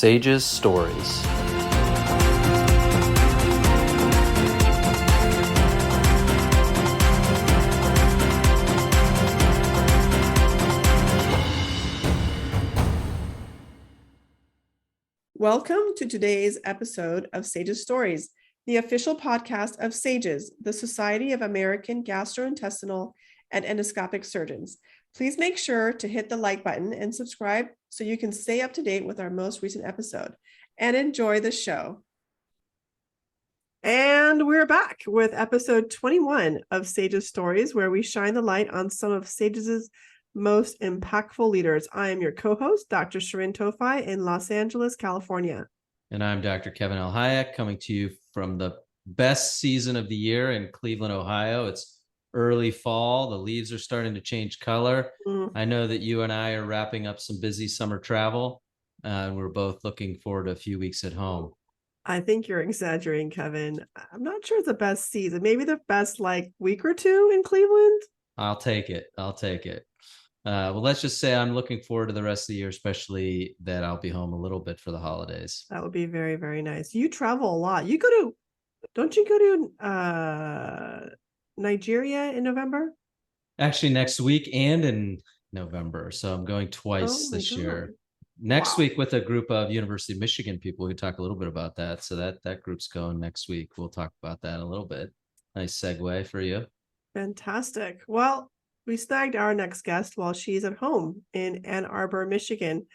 SAGES Stories. Welcome to today's episode of SAGES Stories, the official podcast of SAGES, the Society of American Gastrointestinal and Endoscopic Surgeons. Please make sure to hit the like button and subscribe so you can stay up to date with our most recent episode, and enjoy the show. And we're back with episode 21 of SAGES Stories, where we shine the light on some of SAGES' most impactful leaders. I am your co-host, Dr. Shirin Tofai in Los Angeles, California. And I'm Dr. Kevin L. Hayek, coming to you from the best season of the year in Cleveland, Ohio. It's early fall. The leaves are starting to change color. I know that you and I are wrapping up some busy summer travel, and we're both looking forward to a few weeks at home. I think you're exaggerating, Kevin. I'm not sure it's the best season. Maybe the best week or two in Cleveland. I'll take it. Well, let's just say I'm looking forward to the rest of the year, especially that I'll be home a little bit for the holidays. That would be very, very nice. You travel a lot. Don't you go to Nigeria in November? Actually, next week and in November. So I'm going twice this year. Next week with a group of University of Michigan people. We can talk a little bit about that. So that group's going next week. We'll talk about that a little bit. Nice segue for you. Fantastic. Well, we snagged our next guest while she's at home in Ann Arbor, Michigan.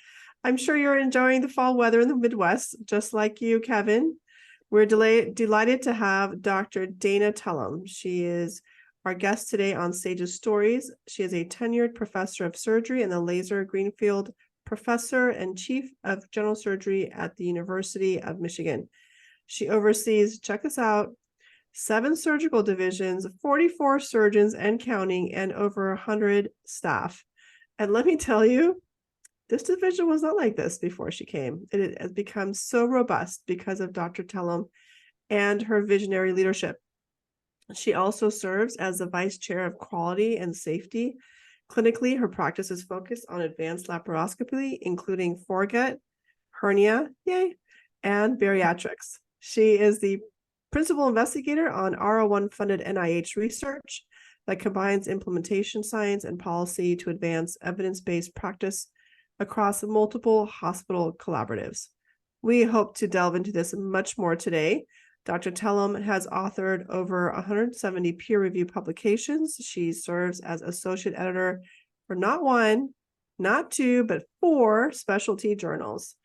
I'm sure you're enjoying the fall weather in the Midwest, just like you, Kevin. We're delighted to have Dr. Dana Telem. She is our guest today on SAGES Stories. She is a tenured professor of surgery and the Laser Greenfield Professor and Chief of General Surgery at the University of Michigan. She oversees, check this out, 7 surgical divisions, 44 surgeons and counting, and over 100 staff. And let me tell you, this division was not like this before she came. It has become so robust because of Dr. Telem and her visionary leadership. She also serves as the Vice Chair of Quality and Safety. Clinically, her practice is focused on advanced laparoscopy, including foregut, hernia, and bariatrics. She is the principal investigator on R01-funded NIH research that combines implementation science and policy to advance evidence-based practice across multiple hospital collaboratives. We hope to delve into this much more today. Dr. Telem has authored over 170 peer-reviewed publications. She serves as associate editor for not 1, not 2, but 4 specialty journals.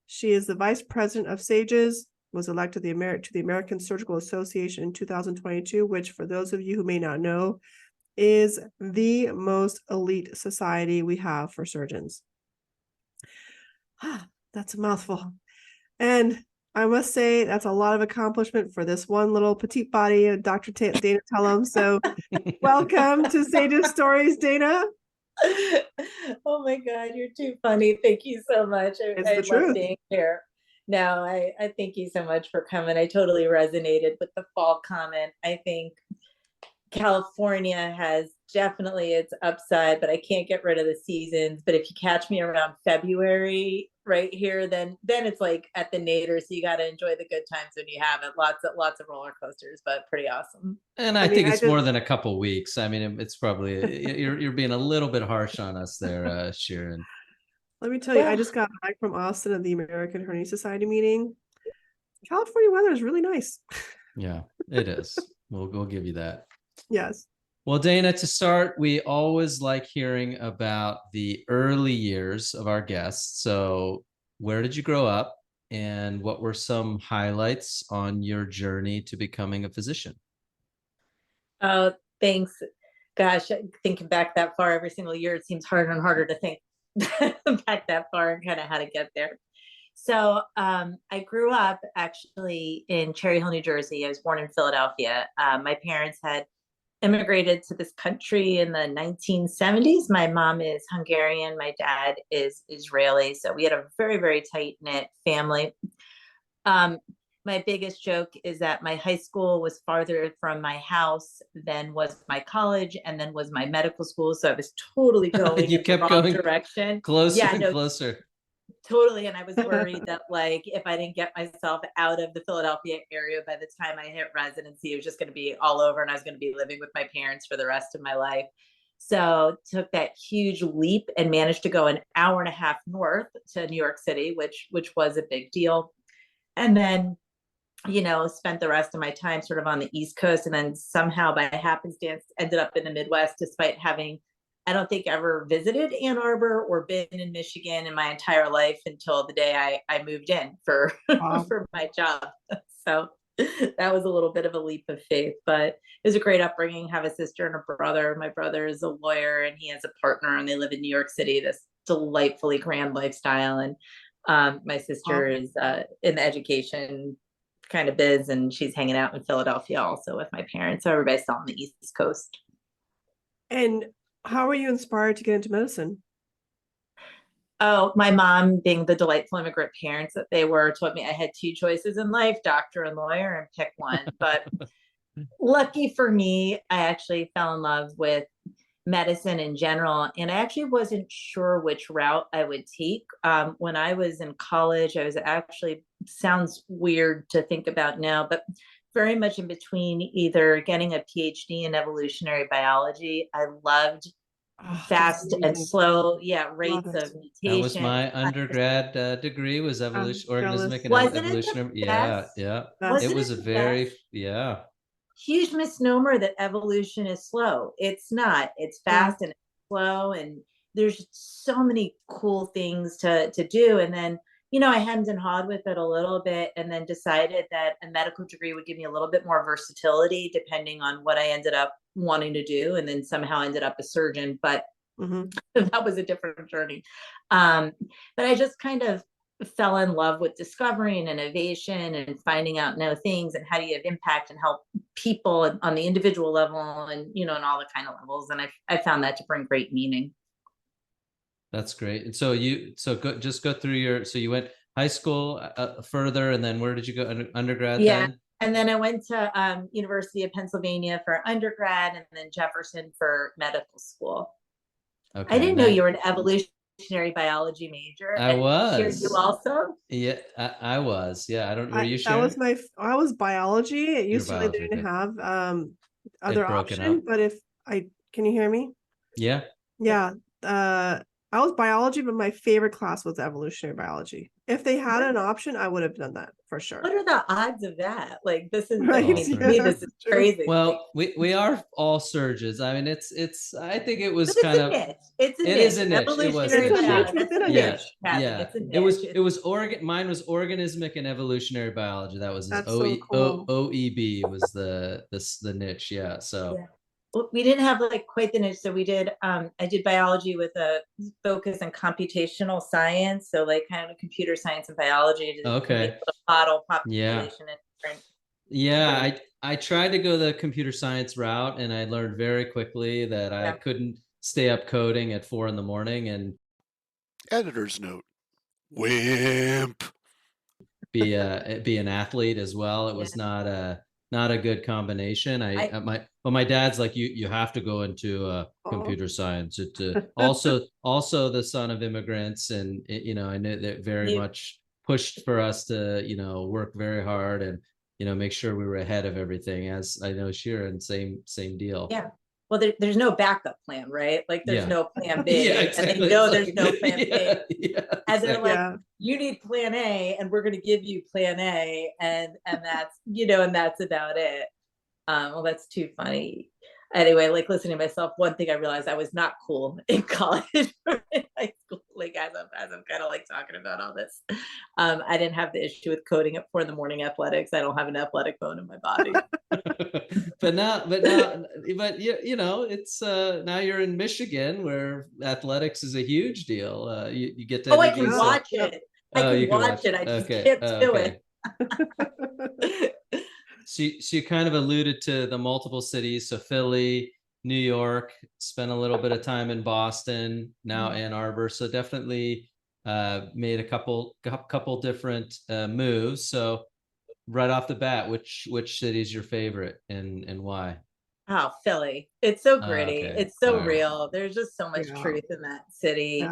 She is the vice president of SAGES, was elected to the American Surgical Association in 2022, which, for those of you who may not know, is the most elite society we have for surgeons. That's a mouthful. And I must say that's a lot of accomplishment for this one little petite body of Dr. Dana Telem. So welcome to SAGES Stories, Dana. Oh my God, you're too funny. Thank you so much. I love being here. No, I thank you so much for coming. I totally resonated with the fall comment. I think California has definitely its upside, but I can't get rid of the seasons. But if you catch me around February right here, then it's like at the nadir. So you got to enjoy the good times when you have it. Lots of roller coasters, but pretty awesome. And I think it's more than a couple weeks. I mean, it's probably you're being a little bit harsh on us there, Shirin. Let me tell you, I just got back from Austin at the American Hernia Society meeting. California weather is really nice. Yeah, it is. We'll give you that. Yes. Well, Dana, to start, we always like hearing about the early years of our guests. So where did you grow up, and what were some highlights on your journey to becoming a physician? Oh, thanks. Gosh, thinking back that far every single year, it seems harder and harder to think back that far and kind of how to get there. So I grew up actually in Cherry Hill, New Jersey. I was born in Philadelphia. My parents had immigrated to this country in the 1970s. My mom is Hungarian. My dad is Israeli. So we had a very, very tight-knit family. My biggest joke is that my high school was farther from my house than was my college, and then was my medical school. So I was totally going you kept in the wrong going direction. Closer and closer. Totally. And I was worried that like, if I didn't get myself out of the Philadelphia area by the time I hit residency, it was just going to be all over and I was going to be living with my parents for the rest of my life. So took that huge leap and managed to go an hour and a half north to New York City, which was a big deal. And then, spent the rest of my time sort of on the East Coast, and then somehow by happenstance ended up in the Midwest, despite having, I don't think, ever visited Ann Arbor or been in Michigan in my entire life until the day I moved in for Wow. for my job. So that was a little bit of a leap of faith, but it was a great upbringing. Have a sister and a brother. My brother is a lawyer and he has a partner, and they live in New York City, this delightfully grand lifestyle. And my sister is in the education kind of biz, and she's hanging out in Philadelphia also with my parents. So everybody's still on the East Coast. And how were you inspired to get into medicine? Oh, my mom, being the delightful immigrant parents that they were, taught me I had two choices in life, doctor and lawyer, and pick one. But lucky for me, I actually fell in love with medicine in general. And I actually wasn't sure which route I would take. When I was in college, I was actually, sounds weird to think about now, but very much in between either getting a PhD in evolutionary biology. I loved fast and slow, rates of mutation. That was my undergrad degree, was evolution, organismic and evolutionary. Yeah. It was a very, huge misnomer that evolution is slow. It's not. It's fast and slow, and there's so many cool things to do. And then, I hemmed and hawed with it a little bit, and then decided that a medical degree would give me a little bit more versatility depending on what I ended up wanting to do, and then somehow ended up a surgeon. But that was a different journey. But I just kind of fell in love with discovery and innovation and finding out new things, and how do you have impact and help people on the individual level, and and all the kind of levels. And I found that to bring great meaning. That's great. And so just go through so you went high school further, and then where did you go undergrad then? And then I went to University of Pennsylvania for undergrad, and then Jefferson for medical school. Okay. I didn't know you were an evolutionary biology major. I was. Here you also? Yeah, I was. Yeah, I don't. Were you sure? I was biology. It used to they didn't have other option, but can you hear me? Yeah. Yeah. I was biology, but my favorite class was evolutionary biology. If they had an option, I would have done that for sure. What are the odds of that? Like, this is, right? to me, this is crazy. Well, we are all surgeons. I mean, it's. I think it was kind of. Niche. It is a niche. It was a niche within a niche. Yeah. It was Mine was organismic and evolutionary biology. That was OEB was the niche. Yeah. So. Yeah. We didn't have like quite the niche. So we did, I did biology with a focus on computational science. So like kind of computer science and biology to model population. I tried to go the computer science route, and I learned very quickly that I couldn't stay up coding at 4 a.m. and editor's note, wimp, be an athlete as well. It was not a good combination. My dad's like, you have to go into computer science. It also the son of immigrants, and I knew that very much pushed for us to work very hard and make sure we were ahead of everything. As I know Sharon, same deal. Yeah. Well, there's no backup plan, right? Like there's no plan B, exactly. And they know there's no plan B. And they're like, you need plan A, and we're going to give you plan A, and that's and that's about it. Well, that's too funny. Anyway, like listening to myself, one thing I realized, I was not cool in college or in high school. Like as I'm kind of like talking about all this, I didn't have the issue with coding at 4 a.m. athletics. I don't have an athletic bone in my body. but it's now you're in Michigan, where athletics is a huge deal. You get to. I can watch it. I can watch it. I just can't do it. So you kind of alluded to the multiple cities. So Philly, New York, spent a little bit of time in Boston, now Ann Arbor. So definitely made a couple different moves. So right off the bat, which city is your favorite, and why? Oh, Philly. It's so gritty. It's so real. There's just so much truth in that city.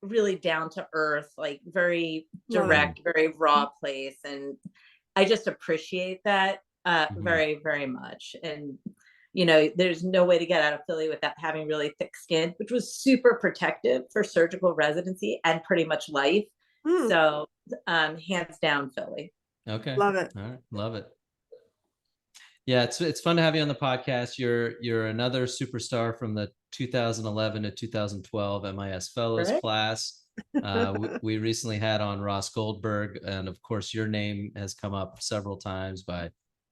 really down to earth, like very Love it. direct, very raw place. And I just appreciate that very, very much. And, you know, there's no way to get out of Philly without having really thick skin, which was super protective for surgical residency and pretty much life. So hands down, Philly. Okay. Love it. All right. Love it. Yeah, it's fun to have you on the podcast. You're another superstar from the 2011 to 2012 MIS Fellows class. We recently had on Ross Goldberg, and of course, your name has come up several times by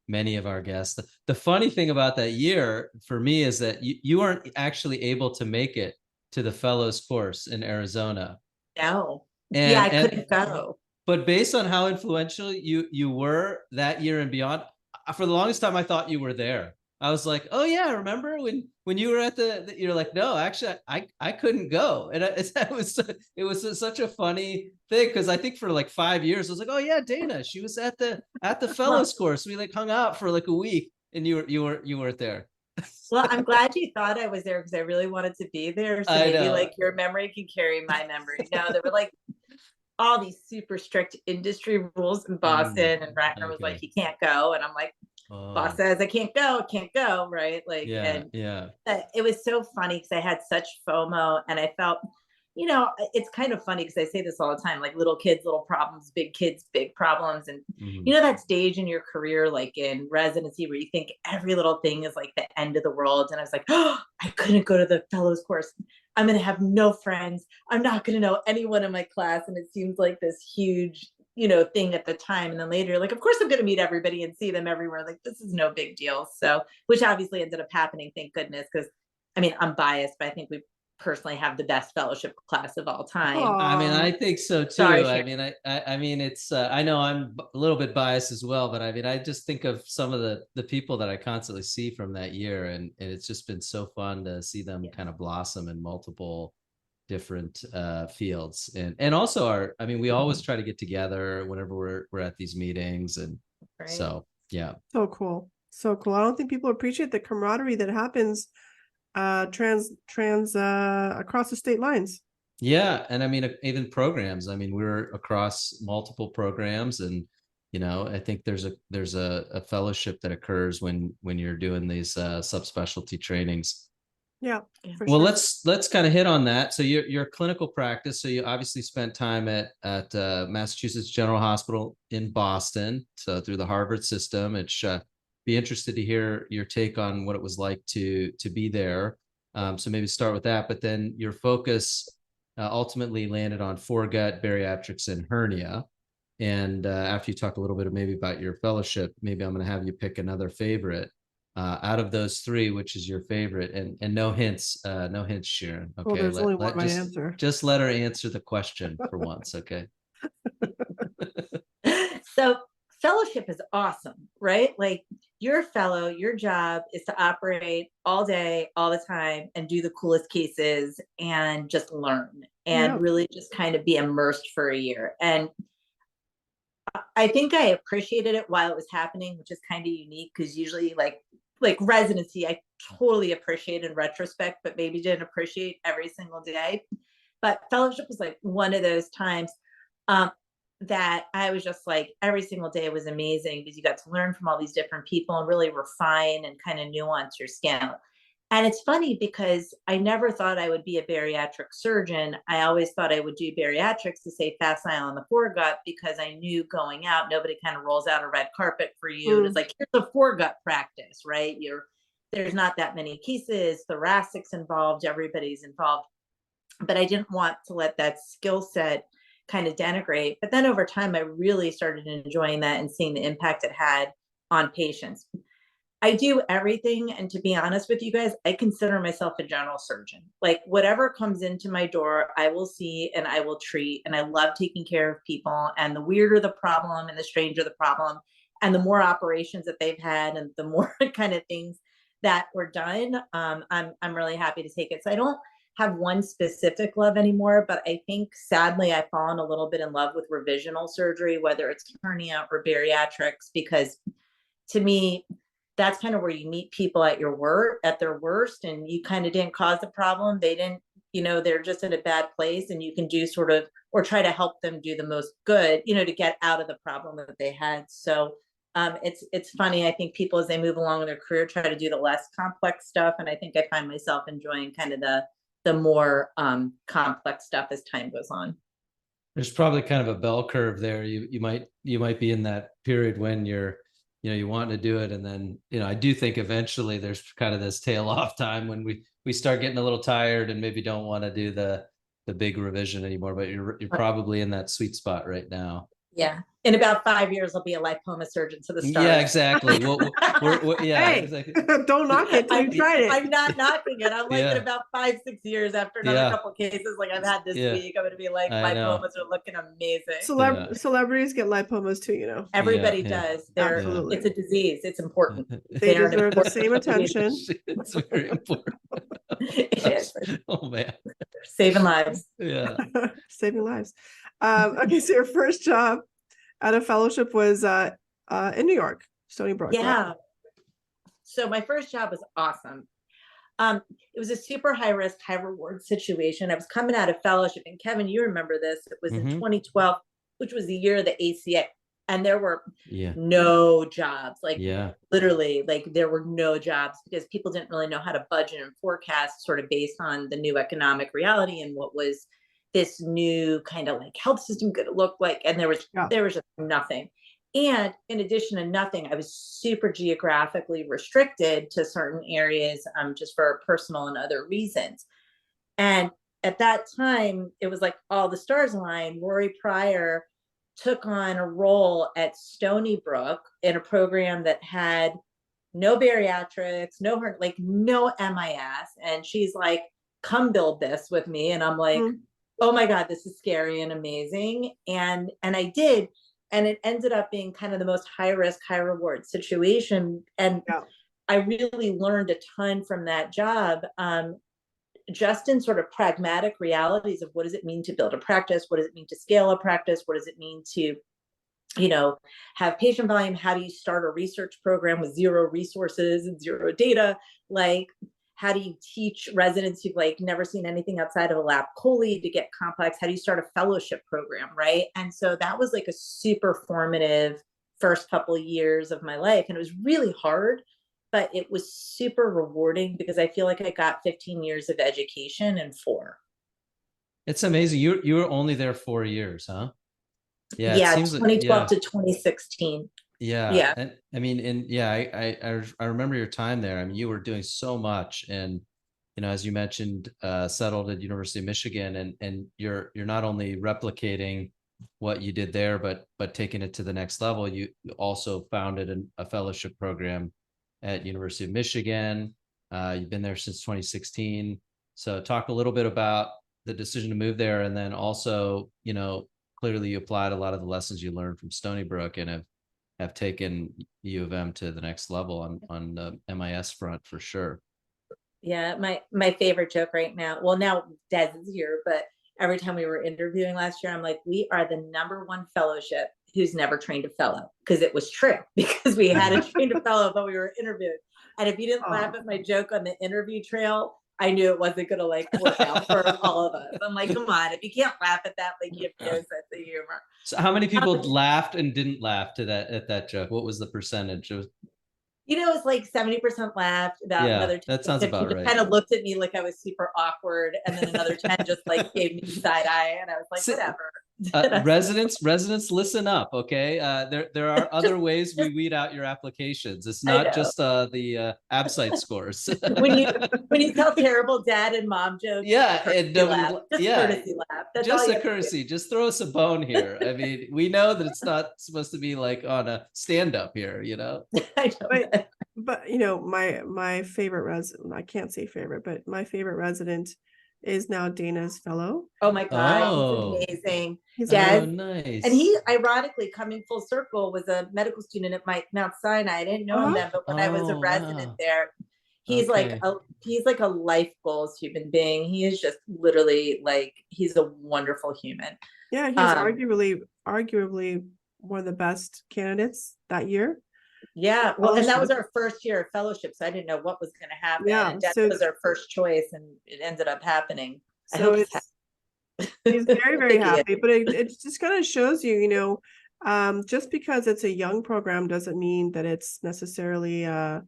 many of our guests. The funny thing about that year for me is that you weren't actually able to make it to the Fellows course in Arizona. No. Yeah, I couldn't go. But based on how influential you were that year and beyond, for the longest time, I thought you were there. I was like, oh yeah, remember when you were at you're like, no, actually, I couldn't go, and it was such a funny thing because I think for like 5 years I was like, oh yeah, Dana, she was at the Fellows course. We like hung out for like a week, and you weren't there. Well, I'm glad you thought I was there because I really wanted to be there. So maybe like your memory can carry my memory. No, there were like all these super strict industry rules in Boston, and Ratner was like, you can't go. And I'm like, boss says I can't go, right? Like, and it was so funny because I had such FOMO, and I felt, you know, it's kind of funny because I say this all the time, like little kids, little problems, big kids, big problems. And you know, that stage in your career, like in residency, where you think every little thing is like the end of the world. And I was like, oh, I couldn't go to the Fellows course. I'm going to have no friends. I'm not going to know anyone in my class. And it seems like this huge, you know, thing at the time. And then later, like, of course I'm going to meet everybody and see them everywhere. Like, this is no big deal. So, which obviously ended up happening, thank goodness. Because I mean, I'm biased, but I think we personally have the best fellowship class of all time. I mean, I think so too. Sorry, I mean, it's, I know I'm a little bit biased as well, but I mean, I just think of some of the people that I constantly see from that year, and it's just been so fun to see them kind of blossom in multiple different fields. And also I mean, we always try to get together whenever we're at these meetings. And so, yeah. So cool. So cool. I don't think people appreciate the camaraderie that happens across the state lines. Yeah. And I mean, even programs, I mean, we're across multiple programs, and, you know, I think there's a fellowship that occurs when you're doing these subspecialty trainings. Yeah. Well, let's kind of hit on that. So your clinical practice. So you obviously spent time at Massachusetts General Hospital in Boston. So through the Harvard system, it's be interested to hear your take on what it was like to be there. So maybe start with that, but then your focus ultimately landed on foregut, bariatrics, and hernia. And after you talk a little bit maybe about your fellowship, maybe I'm going to have you pick another favorite out of those three, which is your favorite, and no hints, Sharon. Okay, well, there's only one right answer. Just let her answer the question for once, okay? So fellowship is awesome, right? Like, you're a fellow, your job is to operate all day, all the time, and do the coolest cases and just learn and really just kind of be immersed for a year. And I think I appreciated it while it was happening, which is kind of unique because usually like residency, I totally appreciate in retrospect, but maybe didn't appreciate every single day. But fellowship was like one of those times that I was just like, every single day was amazing because you got to learn from all these different people and really refine and kind of nuance your skill. And it's funny because I never thought I would be a bariatric surgeon. I always thought I would do bariatrics to say facile on the foregut because I knew going out, nobody kind of rolls out a red carpet for you. It's like, here's a foregut practice, right? There's not that many cases, thoracics involved, everybody's involved. But I didn't want to let that skill set kind of denigrate. But then over time, I really started enjoying that and seeing the impact it had on patients. I do everything. And to be honest with you guys, I consider myself a general surgeon. Like, whatever comes into my door, I will see and I will treat. And I love taking care of people. And the weirder the problem and the stranger the problem, and the more operations that they've had and the more kind of things that were done, I'm really happy to take it. So I don't have one specific love anymore, but I think sadly I've fallen a little bit in love with revisional surgery, whether it's hernia or bariatrics, because to me, that's kind of where you meet people at their worst, and you kind of didn't cause the problem. They didn't they're just in a bad place, and you can do sort of, or try to help them do the most good, to get out of the problem that they had. So it's funny. I think people, as they move along in their career, try to do the less complex stuff. And I think I find myself enjoying kind of the more complex stuff as time goes on. There's probably kind of a bell curve there. You might be in that period when you're, you want to do it. And then, I do think eventually there's kind of this tail off time when we start getting a little tired and maybe don't want to do the big revision anymore, but you're probably in that sweet spot right now. Yeah. In about 5 years, I'll be a lipoma surgeon to the stars. Yeah, exactly. Yeah, Hey, exactly. don't knock it till you tried it. I'm not knocking it. I'm like, in about 5-6 years after another couple cases like I've had this week, I'm going to be like, lipomas are looking amazing. Celebrities get lipomas too, Everybody does. Absolutely. It's a disease. It's important. They deserve the same attention. It's very important. It is. Oh man. Saving lives. Yeah. Saving lives. Okay, so your first job at a fellowship was in New York, Stony Brook. Yeah. Right? So my first job was awesome. It was a super high risk, high reward situation. I was coming out of fellowship, and Kevin, you remember this. It was in 2012, which was the year of the ACA. And there were no jobs, literally, there were no jobs, because people didn't really know how to budget and forecast, sort of based on the new economic reality and what was this new kind of health system going to look like. And there was just nothing. And in addition to nothing, I was super geographically restricted to certain areas, just for personal and other reasons. And at that time, it was like all the stars aligned. Rory Pryor took on a role at Stony Brook in a program that had no bariatrics, no MIS. And she's like, come build this with me. And I'm like, oh my God, this is scary and amazing. And I did. And it ended up being kind of the most high risk, high reward situation. And I really learned a ton from that job, just in sort of pragmatic realities of what does it mean to build a practice? What does it mean to scale a practice? What does it mean to, have patient volume? How do you start a research program with zero resources and zero data? How do you teach residents who've never seen anything outside of a lab chole to get complex? How do you start a fellowship program, right? And so that was a super formative first couple of years of my life. And it was really hard, but it was super rewarding, because I feel like I got 15 years of education in 4. It's amazing. You were only there 4 years, huh? Yeah, it seems 2012 to 2016. Yeah. And I mean, I remember your time there. I mean, you were doing so much, and as you mentioned, settled at University of Michigan, and you're not only replicating what you did there, but taking it to the next level. You also founded a fellowship program at University of Michigan. You've been there since 2016. So talk a little bit about the decision to move there, and then also, clearly you applied a lot of the lessons you learned from Stony Brook and have taken U of M to the next level on the MIS front for sure. Yeah, my favorite joke right now. Well, now Des is here, but every time we were interviewing last year, I'm like, we are the #1 fellowship who's never trained a fellow, because it was true, because we hadn't trained a fellow, but we were interviewed. And if you didn't laugh at my joke on the interview trail, I knew it wasn't going to work out for all of us. I'm like, come on, if you can't laugh at that, you have no sense of humor. So how many people laughed and didn't laugh at that joke? What was the percentage? It was 70% laughed, about another 10. That sounds about right. Kind of looked at me like I was super awkward, and then another 10 just gave me side eye, and I was like, whatever. Residents, listen up, okay? There are other ways we weed out your applications. It's not just the ABSITE scores. when you tell terrible dad and mom jokes, courtesy laugh. That's just a courtesy. Just throw us a bone here. I mean, we know that it's not supposed to be on a stand-up here, I know. But my favorite resident, I can't say favorite, but my favorite resident is now Dana's fellow. Oh my God, he's amazing. He's nice. And he, ironically, coming full circle, was a medical student at Mount Sinai. I didn't know him then, but when I was a resident there, he's like a life goals human being. He is just literally he's a wonderful human. Yeah, he's arguably one of the best candidates that year. Yeah, well, and that was our first year of fellowship, so I didn't know what was going to happen. Yeah, and that was our first choice, and it ended up happening. I So hope he's he's very, I very think he is. happy, but it just kind of shows you, just because it's a young program doesn't mean that it's necessarily a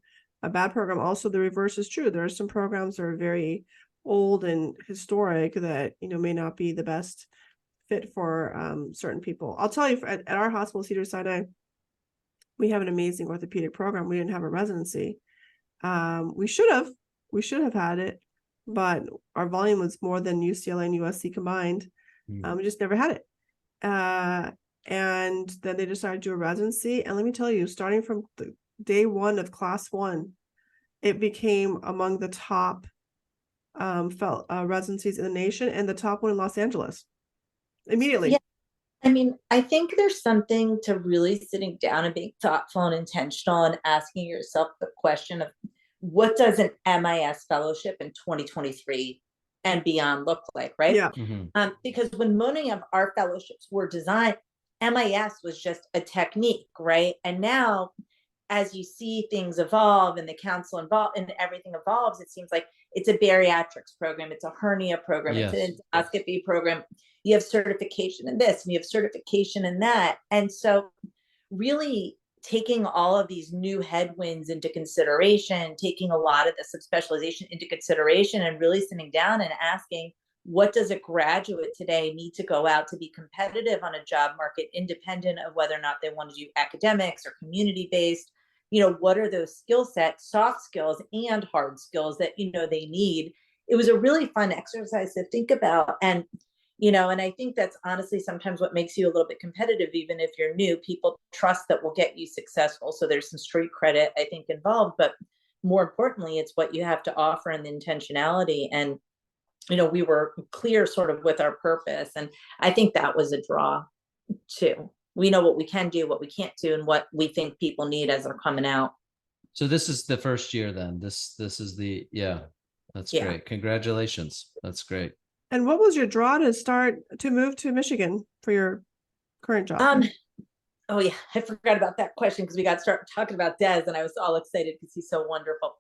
bad program. Also, the reverse is true. There are some programs that are very old and historic that, may not be the best fit for certain people. I'll tell you, at our hospital, Cedars-Sinai, we have an amazing orthopedic program. We didn't have a residency. We should have had it, but our volume was more than UCLA and USC combined. We just never had it. And then they decided to do a residency. And let me tell you, starting from the day one of class one, it became among the top residencies in the nation and the top one in Los Angeles immediately. Yeah. I mean, I think there's something to really sitting down and being thoughtful and intentional and asking yourself the question of what does an MIS fellowship in 2023 and beyond look like, right? Yeah. Because when many of our fellowships were designed, MIS was just a technique, right? And now, as you see things evolve and the council involved and everything evolves, it seems like it's a bariatrics program, it's a hernia program, Yes. it's an endoscopy program. You have certification in this and you have certification in that. And so really taking all of these new headwinds into consideration, taking a lot of the subspecialization into consideration and really sitting down and asking, what does a graduate today need to go out to be competitive on a job market, independent of whether or not they want to do academics or community-based? What are those skill sets, soft skills and hard skills that, they need? It was a really fun exercise to think about. And and I think that's honestly sometimes what makes you a little bit competitive, even if you're new. People trust that will get you successful. So there's some street credit, I think, involved. But more importantly, it's what you have to offer and the intentionality. And, we were clear sort of with our purpose. And I think that was a draw, too. We know what we can do, what we can't do, and what we think people need as they're coming out. So this is the first year then. This is the, that's great. Congratulations. That's great. And what was your draw to move to Michigan for your current job? Oh yeah, I forgot about that question because we got started talking about Des and I was all excited because he's so wonderful.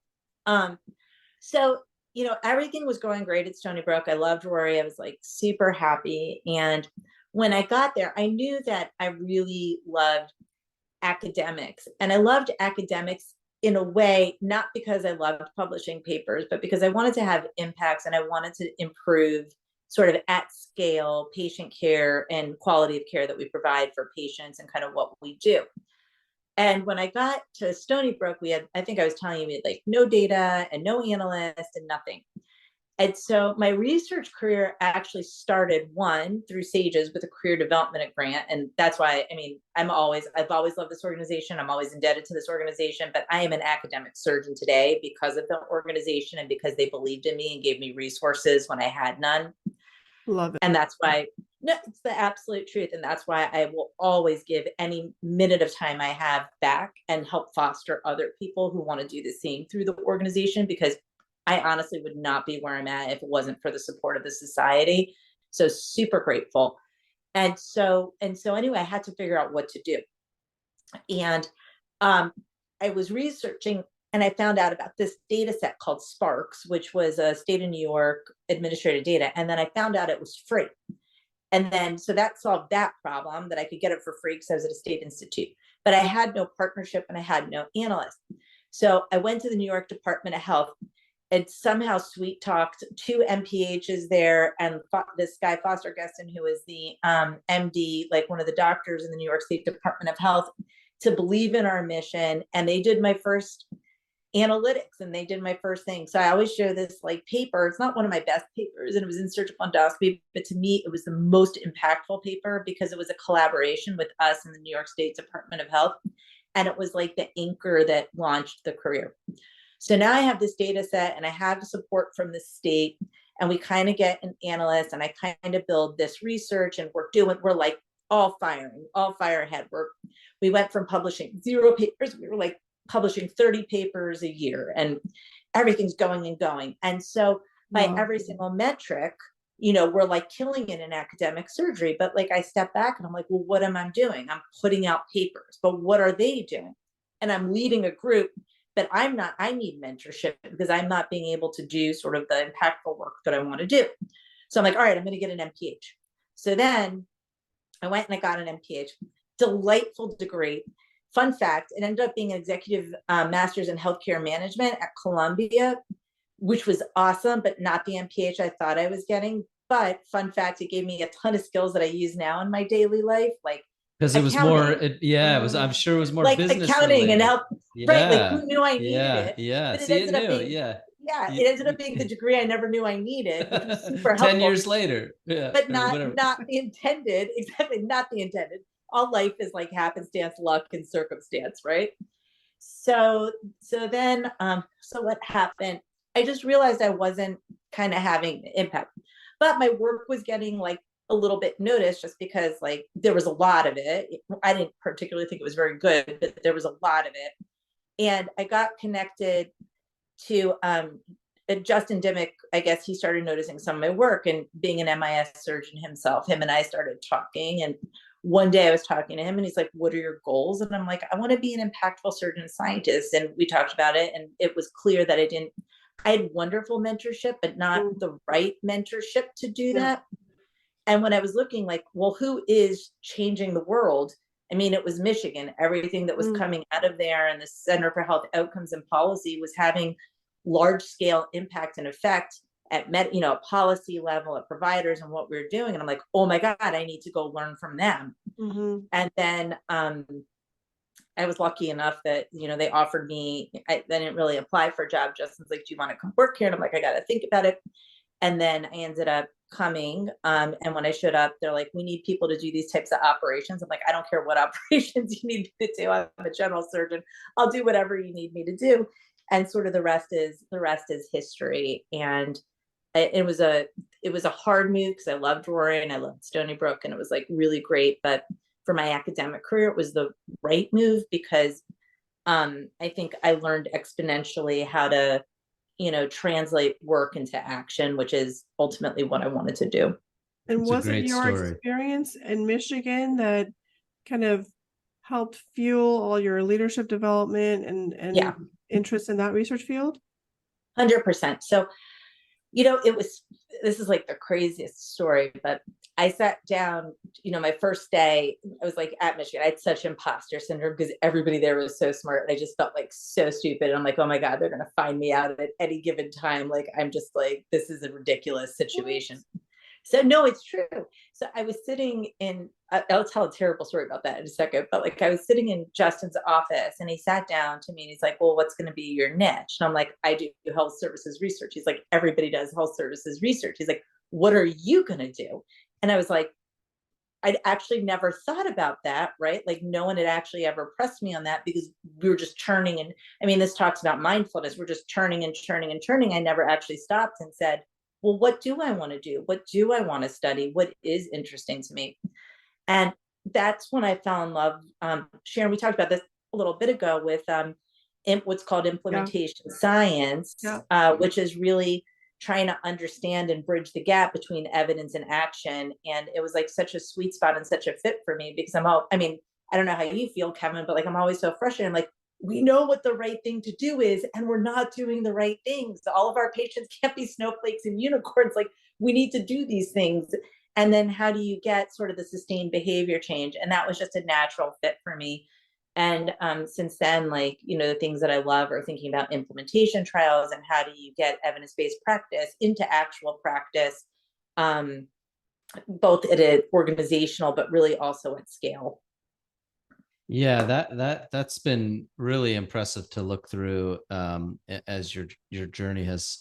So, everything was going great at Stony Brook. I loved Rory. I was like super happy. And when I got there, I knew that I really loved academics, and I loved academics in a way, not because I loved publishing papers, but because I wanted to have impacts and I wanted to improve sort of at scale patient care and quality of care that we provide for patients and kind of what we do. And when I got to Stony Brook, I think I was telling you, we had like no data and no analyst and nothing. And so my research career actually started through SAGES with a career development grant. And that's why, I've always loved this organization. I'm always indebted to this organization, but I am an academic surgeon today because of the organization and because they believed in me and gave me resources when I had none. Love it. And that's why, no, it's the absolute truth. And that's why I will always give any minute of time I have back and help foster other people who want to do the same through the organization, because I honestly would not be where I'm at if it wasn't for the support of the society. So super grateful. And so anyway, I had to figure out what to do. And I was researching and I found out about this data set called Sparks, which was a state of New York administrative data. And then I found out it was free. And then, so that solved that problem, that I could get it for free because I was at a state institute, but I had no partnership and I had no analyst. So I went to the New York Department of Health and somehow sweet talked 2 MPHs there and this guy Foster Gesson, who is the MD, like one of the doctors in the New York State Department of Health, to believe in our mission. And they did my first analytics and they did my first thing. So I always show this like paper. It's not one of my best papers and it was in surgical endoscopy, but to me, it was the most impactful paper because it was a collaboration with us and the New York State Department of Health. And it was like the anchor that launched the career. So now I have this data set and I have support from the state and we kind of get an analyst and I kind of build this research and we're like all fire ahead. We went from publishing 0 papers. We were like publishing 30 papers a year and everything's going and going. And so by every single metric, we're like killing it in academic surgery. But like I step back and I'm like, well, what am I doing? I'm putting out papers, but what are they doing? And I'm leading a group. But I need mentorship because I'm not being able to do sort of the impactful work that I want to do. So I'm like, all right, I'm going to get an MPH. So then I went and I got an MPH, delightful degree. Fun fact, it ended up being an executive master's in healthcare management at Columbia, which was awesome, but not the MPH I thought I was getting. But fun fact, it gave me a ton of skills that I use now in my daily life, like because it was more, it was, I'm sure it was more like business accounting related. and help, right? Like who knew I needed Yeah, it? yeah. But it See, it ended up knew, being, yeah. it ended up being the degree I never knew I needed, which was super 10 helpful. years later, yeah, but or not whatever. the intended, exactly, not the intended. All life is like happenstance, luck, and circumstance, right? So then so what happened? I just realized I wasn't kind of having impact, but my work was getting like a little bit noticed, just because like there was a lot of it. I didn't particularly think it was very good, but there was a lot of it. And I got connected to Justin Dimmick. I guess he started noticing some of my work, and being an MIS surgeon himself, him and I started talking. And one day I was talking to him and he's like, what are your goals? And I'm like, I want to be an impactful surgeon scientist. And we talked about it, and it was clear that I had wonderful mentorship, but not the right mentorship to do that. And when I was looking like, well, who is changing the world? I mean, it was Michigan. Everything that was coming out of there, and the Center for Health Outcomes and Policy was having large scale impact and effect at policy level, at providers, and what we were doing. And I'm like, oh my God, I need to go learn from them. And then I was lucky enough that, they offered me, I didn't really apply for a job. Justin's like, do you want to come work here? And I'm like, I got to think about it. And then I ended up coming. And when I showed up, they're like, we need people to do these types of operations. I'm like, I don't care what operations you need me to do. I'm a general surgeon. I'll do whatever you need me to do. And sort of the rest is history. And it was a hard move, because I loved Rory and I loved Stony Brook, and it was like really great. But for my academic career, it was the right move, because I think I learned exponentially how to, translate work into action, which is ultimately what I wanted to do. And was it your experience in Michigan that kind of helped fuel all your leadership development and interest in that research field? 100%. So, this is like the craziest story, but I sat down, my first day, I was like at Michigan, I had such imposter syndrome because everybody there was so smart. And I just felt like so stupid. And I'm like, oh my God, they're going to find me out at any given time. Like, I'm just like, this is a ridiculous situation. So no, it's true. So I was sitting in, I'll tell a terrible story about that in a second, but like I was sitting in Justin's office, and he sat down to me and he's like, well, what's going to be your niche? And I'm like, I do health services research. He's like, everybody does health services research. He's like, what are you going to do? And I was like, I'd actually never thought about that, right? Like no one had actually ever pressed me on that, because we were just churning. And I mean, this talks about mindfulness. We're just churning and churning and churning. I never actually stopped and said, well, what do I want to do? What do I want to study? What is interesting to me? And that's when I fell in love. Sharon, we talked about this a little bit ago with what's called implementation science, which is really trying to understand and bridge the gap between evidence and action. And it was like such a sweet spot and such a fit for me, because I don't know how you feel, Kevin, but like I'm always so frustrated. I'm like, we know what the right thing to do is, and we're not doing the right things. All of our patients can't be snowflakes and unicorns. Like, we need to do these things. And then how do you get sort of the sustained behavior change? And that was just a natural fit for me. And since then, like, the things that I love are thinking about implementation trials and how do you get evidence-based practice into actual practice, both at an organizational, but really also at scale. Yeah, that's been really impressive to look through as your journey has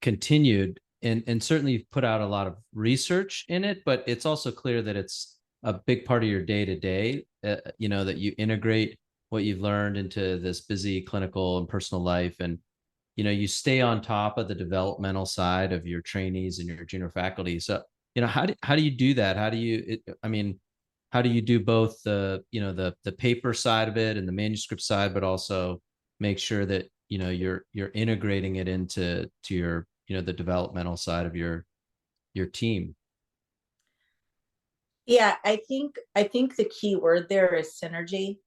continued, and certainly you've put out a lot of research in it, but it's also clear that it's a big part of your day-to-day, that you integrate what you've learned into this busy clinical and personal life, and you stay on top of the developmental side of your trainees and your junior faculty. So how do you do that? How do you do both the paper side of it and the manuscript side, but also make sure that you're integrating it into your the developmental side of your team? Yeah, I think the key word there is synergy.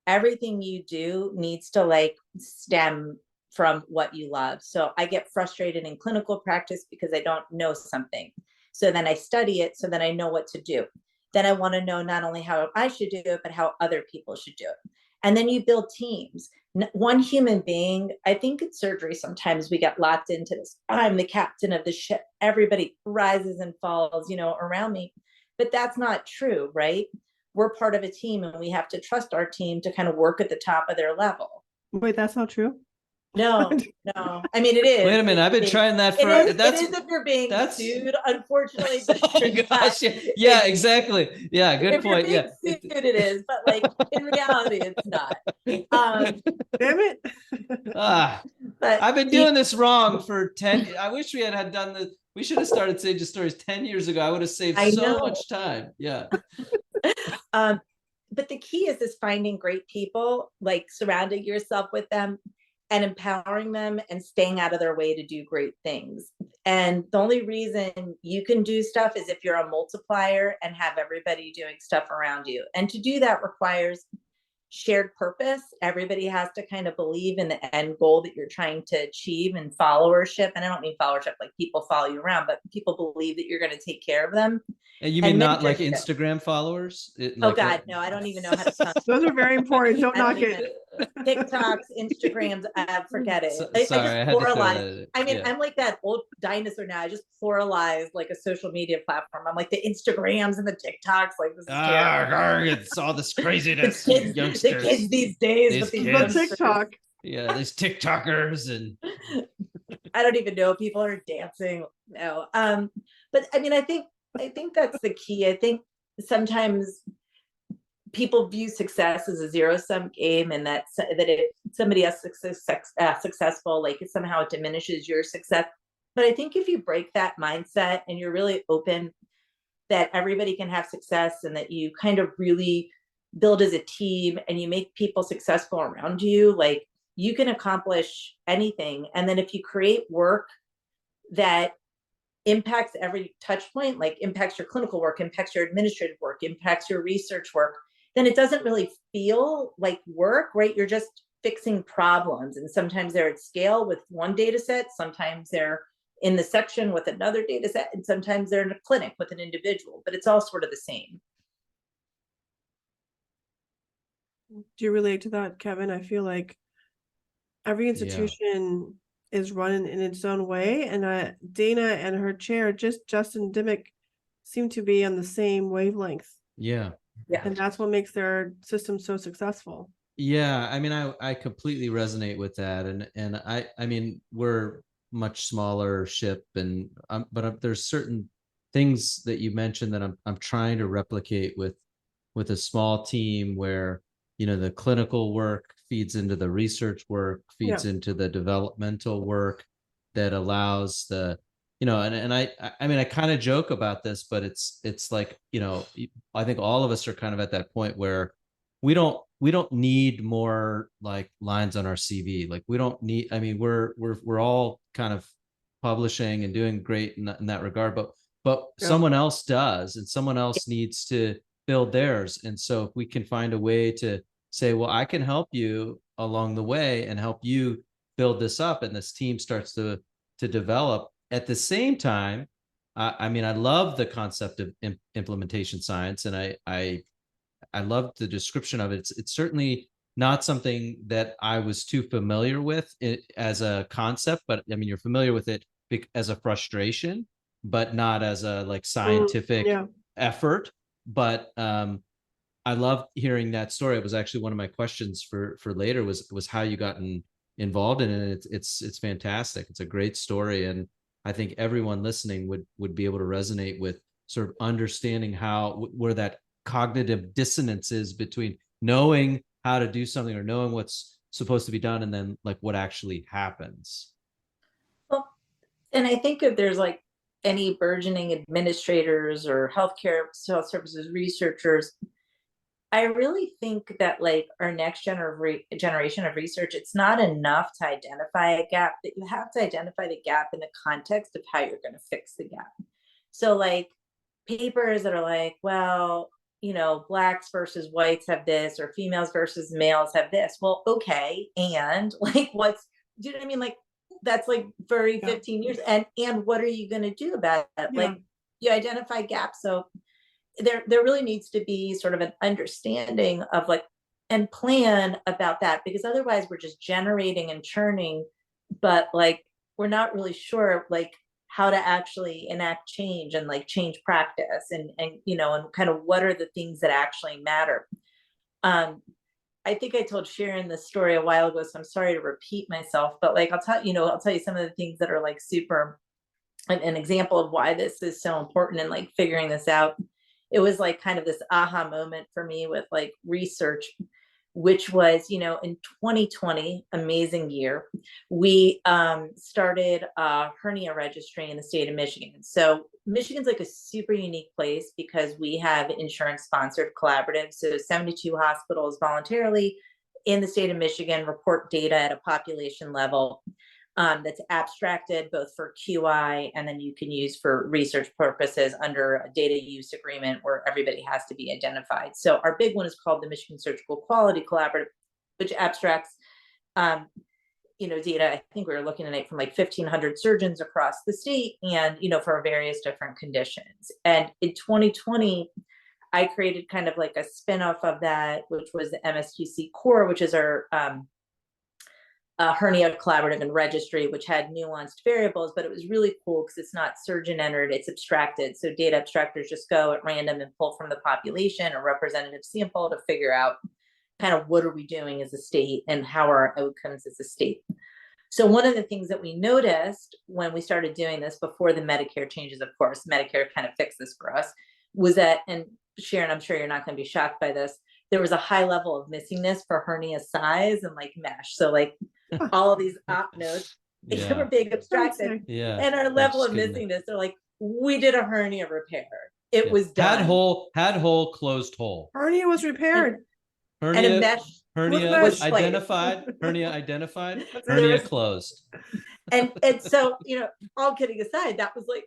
Everything you do needs to like stem from what you love. So I get frustrated in clinical practice because I don't know something. So then I study it so that I know what to do. Then I want to know not only how I should do it, but how other people should do it. And then you build teams. One human being, I think in surgery, sometimes we get locked into this. I'm the captain of the ship. Everybody rises and falls, around me. But that's not true, right? We're part of a team and we have to trust our team to kind of work at the top of their level. Wait, that's not true. No. I mean, it is. Wait a minute. I've been trying that for it is if you're being sued, unfortunately. But oh gosh, yeah, exactly. Yeah, good point. Yeah, sued, it is, but like in reality, it's not. Damn it. But I've been doing this wrong for 10. I wish we had done this. We should have started SAGES stories 10 years ago. I would have saved so much time. Yeah. But the key is finding great people, like surrounding yourself with them and empowering them and staying out of their way to do great things. And the only reason you can do stuff is if you're a multiplier and have everybody doing stuff around you. And to do that requires shared purpose. Everybody has to kind of believe in the end goal that you're trying to achieve, and followership. And I don't mean followership like people follow you around, but people believe that you're going to take care of them. And you mean not like Instagram followers? God, no, I don't even know how to spell. Those are very important. Don't knock it. TikToks, Instagrams, forget it. Sorry, I just pluralize. I mean, I'm like that old dinosaur now. I just pluralize like a social media platform. I'm like the Instagrams and the TikToks. Like this is terrible. It's all this craziness. The kids these days. The TikTok. Yeah, there's TikTokers and I don't even know if people are dancing. No. But I mean, I think that's the key. I think sometimes people view success as a zero-sum game, and that if somebody else is successful, like somehow it diminishes your success. But I think if you break that mindset and you're really open that everybody can have success, and that you kind of really build as a team and you make people successful around you, like you can accomplish anything. And then if you create work that impacts every touch point, like impacts your clinical work, impacts your administrative work, impacts your research work, then it doesn't really feel like work, right? You're just fixing problems. And sometimes they're at scale with one data set, sometimes they're in the section with another data set, and sometimes they're in a clinic with an individual, but it's all sort of the same. Do you relate to that, Kevin? I feel like every institution is run in its own way, and Dana and her chair, Justin Dimmick, seem to be on the same wavelength. Yeah, and that's what makes their system so successful. Yeah, I mean, I completely resonate with that, and I mean, we're much smaller ship, and but there's certain things that you mentioned that I'm trying to replicate with a small team where the clinical work feeds into the research work, feeds into the developmental work that allows the and I mean, I kind of joke about this, but it's like I think all of us are kind of at that point where we don't need more like lines on our CV. Like we don't need, I mean, we're all kind of publishing and doing great in that regard, but someone else does, and someone else needs to build theirs. And so if we can find a way to say, well, I can help you along the way and help you build this up, and this team starts to develop at the same time. I mean, I love the concept of implementation science, and I love the description of it. It's certainly not something that I was too familiar with as a concept, but I mean, you're familiar with it as a frustration, but not as a like scientific effort. But I love hearing that story. It was actually one of my questions for later was how you gotten involved in it. It's fantastic. It's a great story, and I think everyone listening would be able to resonate with sort of understanding where that cognitive dissonance is between knowing how to do something or knowing what's supposed to be done and then like what actually happens. Well, and I think if there's like any burgeoning administrators or healthcare health services researchers, I really think that like our next generation of research, it's not enough to identify a gap, that you have to identify the gap in the context of how you're going to fix the gap. So like papers that are like, well, blacks versus whites have this, or females versus males have this. Well, okay. And like, Do you know what I mean? Like, that's like very 15 years. And what are you going to do about it? Like, you identify gaps. So there really needs to be sort of an understanding of like, and plan about that, because otherwise we're just generating and churning, but like, we're not really sure like how to actually enact change and like change practice and kind of what are the things that actually matter. I think I told Sharon this story a while ago, so I'm sorry to repeat myself, but like, I'll tell you some of the things that are like super, an example of why this is so important and like figuring this out. It was like kind of this aha moment for me with like research, which was, in 2020, amazing year, we started a hernia registry in the state of Michigan. So Michigan's like a super unique place because we have insurance sponsored collaboratives. So 72 hospitals voluntarily in the state of Michigan report data at a population level that's abstracted both for QI and then you can use for research purposes under a data use agreement where everybody has to be identified. So our big one is called the Michigan Surgical Quality Collaborative, which abstracts data. I think we were looking at it from like 1,500 surgeons across the state and, for various different conditions. And in 2020, I created kind of like a spinoff of that, which was the MSQC Core, which is our hernia collaborative and registry, which had nuanced variables, but it was really cool because it's not surgeon entered, it's abstracted. So data abstractors just go at random and pull from the population a representative sample to figure out kind of what are we doing as a state and how are our outcomes as a state. So one of the things that we noticed when we started doing this before the Medicare changes, of course, Medicare kind of fixed this for us, was that, and Sharon, I'm sure you're not going to be shocked by this, there was a high level of missingness for hernia size and like mesh. So like all of these op notes, they were being abstracted. And our level of missingness, they're like, we did a hernia repair. It was done. Had hole, closed hole. Hernia was repaired. Hernia, and a mesh hernia was identified. Hernia identified. Hernia closed. And so, all kidding aside, that was like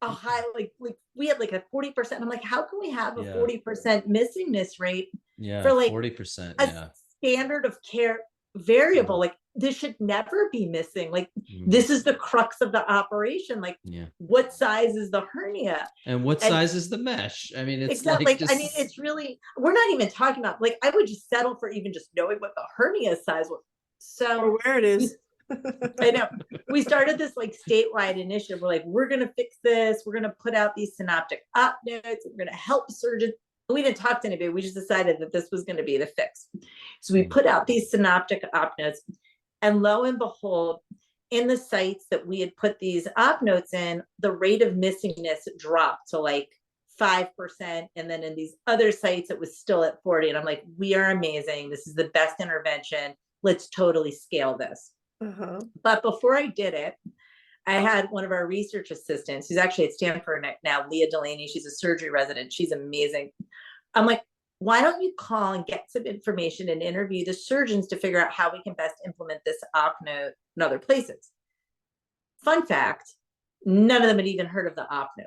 a high, like we had like a 40%. I'm like, how can we have a 40% missingness rate for like 40%? A standard of care variable? Like this should never be missing. Like this is the crux of the operation. Like what size is the hernia and what size is the mesh? I mean, it's exactly, like just... I mean, it's really, we're not even talking about, like, I would just settle for even just knowing what the hernia size was. So or where it is. I know. We started this like statewide initiative. We're like, we're going to fix this. We're going to put out these synoptic op notes. We're going to help surgeons. We didn't talk to anybody. We just decided that this was going to be the fix. So we put out these synoptic op notes, and lo and behold, in the sites that we had put these op notes in, the rate of missingness dropped to like 5%. And then in these other sites, it was still at 40. And I'm like, we are amazing. This is the best intervention. Let's totally scale this. But before I did it, I had one of our research assistants, who's actually at Stanford now, Leah Delaney. She's a surgery resident. She's amazing. I'm like, why don't you call and get some information and interview the surgeons to figure out how we can best implement this op note in other places? Fun fact, none of them had even heard of the op note.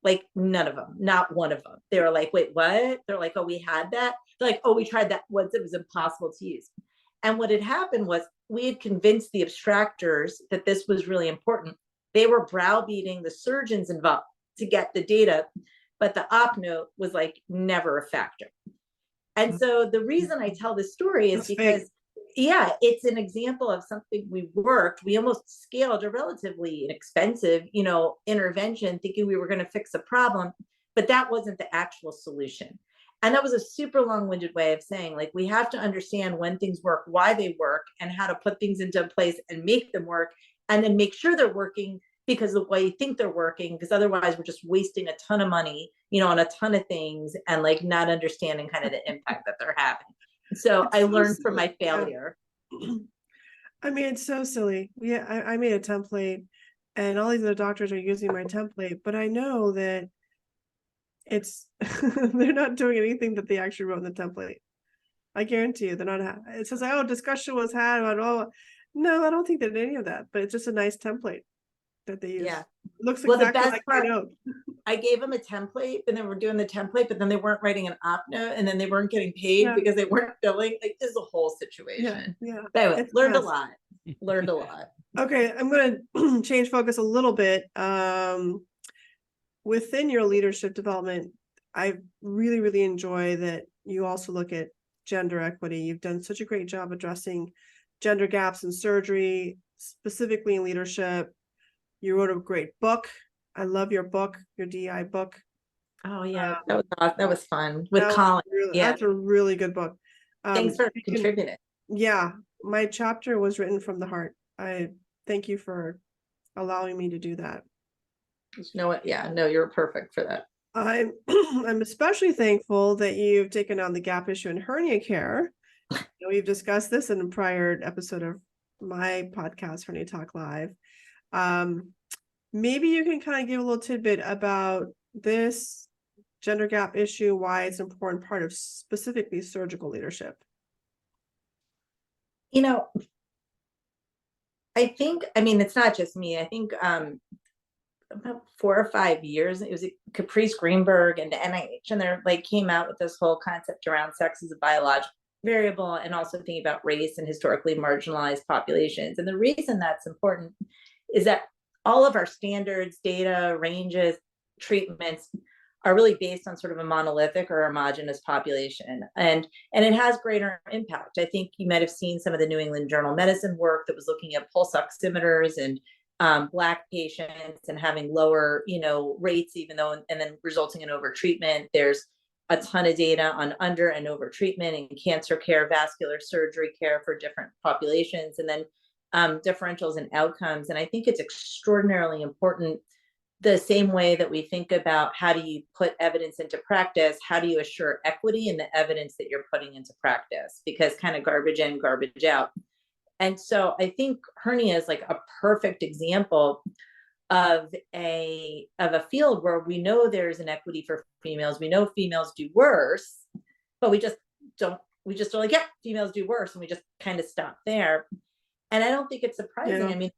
Like none of them, not one of them. They were like, wait, what? They're like, oh, we had that. They're like, oh, we tried that once. It was impossible to use. And what had happened was we had convinced the abstractors that this was really important. They were browbeating the surgeons involved to get the data, but the op note was like never a factor. And so the reason I tell this story is because, it's an example of something we worked. We almost scaled a relatively inexpensive, intervention, thinking we were going to fix a problem, but that wasn't the actual solution. And that was a super long-winded way of saying, like, we have to understand when things work, why they work, and how to put things into place and make them work, and then make sure they're working because of the way you think they're working, because otherwise we're just wasting a ton of money, on a ton of things and like not understanding kind of the impact that they're having. So I learned from my failure. I mean, it's so silly. I made a template and all these other doctors are using my template, but I know that it's they're not doing anything that they actually wrote in the template. I guarantee you they're not. It says, oh, discussion was had about, no, I don't think they did any of that, but it's just a nice template that they use. Yeah. It looks exactly the best like part, I gave them a template and then we're doing the template, but then they weren't writing an op note and then they weren't getting paid because they weren't billing. Like, this is a whole situation. Yeah. But anyway, learned a lot. Learned a lot. Okay, I'm going to change focus a little bit. Within your leadership development, I really, really enjoy that you also look at gender equity. You've done such a great job addressing gender gaps in surgery, specifically in leadership. You wrote a great book. I love your book, your DEI book. Oh yeah, that was awesome. That was fun with That was Colin. Yeah, That's a really good book. thanks for you can- contributing. Yeah, my chapter was written from the heart. I thank you for allowing me to do that. You know what? Yeah, no, you're perfect for that. I'm I'm especially thankful that you've taken on the gap issue in hernia care. We've discussed this in a prior episode of my podcast, Hernia Talk Live. Maybe you can kind of give a little tidbit about this gender gap issue, why it's an important part of specifically surgical leadership. You know, I think, I mean, it's not just me. I think about 4 or 5 years, it was Caprice Greenberg and the NIH, and they're like came out with this whole concept around sex as a biological variable, and also thinking about race and historically marginalized populations. And the reason that's important is that all of our standards, data, ranges, treatments are really based on sort of a monolithic or homogenous population, and it has greater impact. I think you might have seen some of the New England Journal of Medicine work that was looking at pulse oximeters and Black patients and having lower, rates, even though, and then resulting in overtreatment. There's a ton of data on under and over treatment in cancer care, vascular surgery care for different populations, and then differentials in outcomes. And I think it's extraordinarily important, the same way that we think about how do you put evidence into practice, how do you assure equity in the evidence that you're putting into practice, because kind of garbage in, garbage out. And so I think hernia is like a perfect example of a field where we know there's inequity for females. We know females do worse, but we just are like, yeah, females do worse. And we just kind of stop there. And I don't think it's surprising. Yeah. I mean,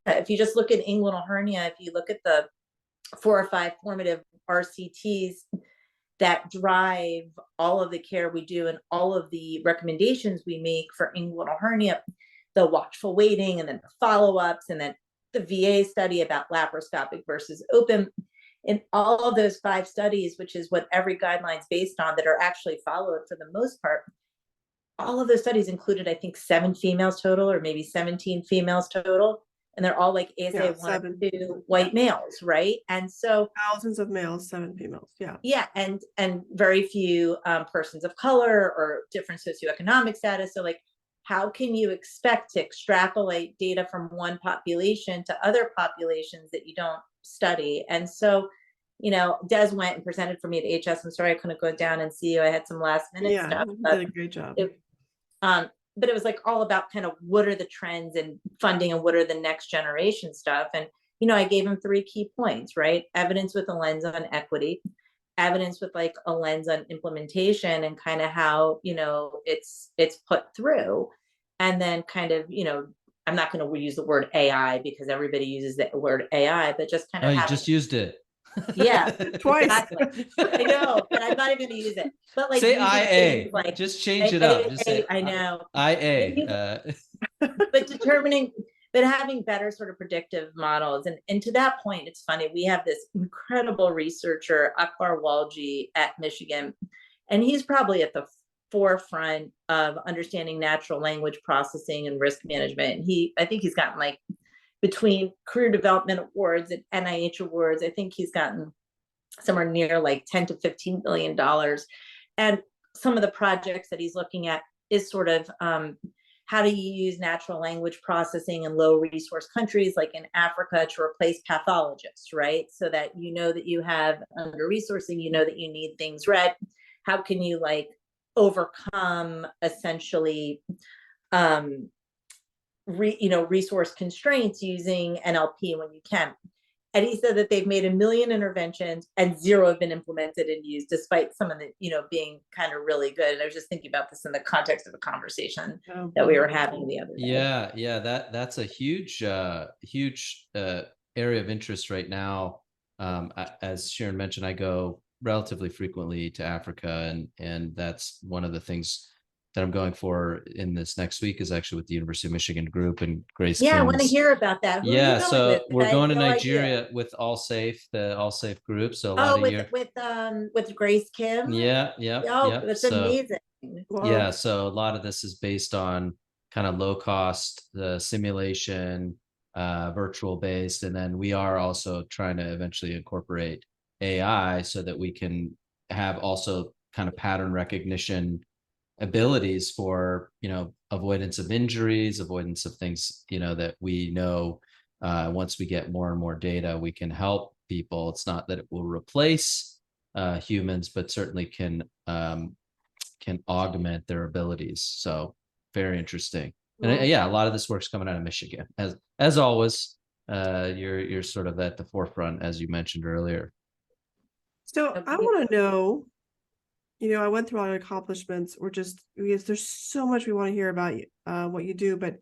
if you just look at inguinal hernia, if you look at the 4 or 5 formative RCTs that drive all of the care we do and all of the recommendations we make for inguinal hernia, the watchful waiting, and then the follow-ups, and then the VA study about laparoscopic versus open. In all of those 5 studies, which is what every guideline is based on, that are actually followed for the most part, all of those studies included, I think, 7 females total, or maybe 17 females total. And they're all like ASA 1 or 2 white males, right? And so thousands of males, 7 females. Yeah, and very few persons of color or different socioeconomic status. So like, how can you expect to extrapolate data from one population to other populations that you don't study? And so, Des went and presented for me at HS. I'm sorry I couldn't go down and see you. I had some last minute stuff. You did a great job. But it was like all about kind of what are the trends and funding and what are the next generation stuff. And, I gave him 3 key points, right? Evidence with a lens on equity, evidence with like a lens on implementation and kind of how, it's put through. And then kind of, I'm not going to use the word AI because everybody uses the word AI, but just kind of. You just used it. Yeah, twice. Exactly. I know, but I'm not even going to use it. But like, say IA, like, just change it up. Just say I know. IA. But having better sort of predictive models. And to that point, it's funny, we have this incredible researcher, Akbar Walji at Michigan, and he's probably at the forefront of understanding natural language processing and risk management. I think he's gotten like, between career development awards and NIH awards, I think he's gotten somewhere near like $10 to $15 billion. And some of the projects that he's looking at is sort of how do you use natural language processing in low resource countries like in Africa to replace pathologists, right? So that that you have under resourcing, that you need things read. How can you like overcome essentially resource constraints using NLP when you can? And he said that they've made 1 million interventions and 0 have been implemented and used, despite some of the, being kind of really good. And I was just thinking about this in the context of a conversation that we were having the other day. Yeah. That's a huge area of interest right now. As Sharon mentioned, I go relatively frequently to Africa, and that's one of the things that I'm going for in this next week is actually with the University of Michigan group and Grace Yeah, I want to Kim's. hear about that. Who are Yeah, you going so with? we're I had going to no idea. Nigeria with All Safe, the All Safe group. So a lot Oh, of year. with Grace Kim. Yeah, Oh, yep. that's So amazing. Wow. yeah, so a lot of this is based on kind of low cost, the simulation, virtual based, and then we are also trying to eventually incorporate AI so that we can have also kind of pattern recognition abilities for, you know, avoidance of injuries, avoidance of things, you know, that we know once we get more and more data, we can help people. It's not that it will replace humans, but certainly can augment their abilities. So very interesting. And yeah, a lot of this work's coming out of Michigan. As always, you're sort of at the forefront, as you mentioned earlier. So I want to know, you know, I went through all your accomplishments. We're just, because there's so much we want to hear about what you do, but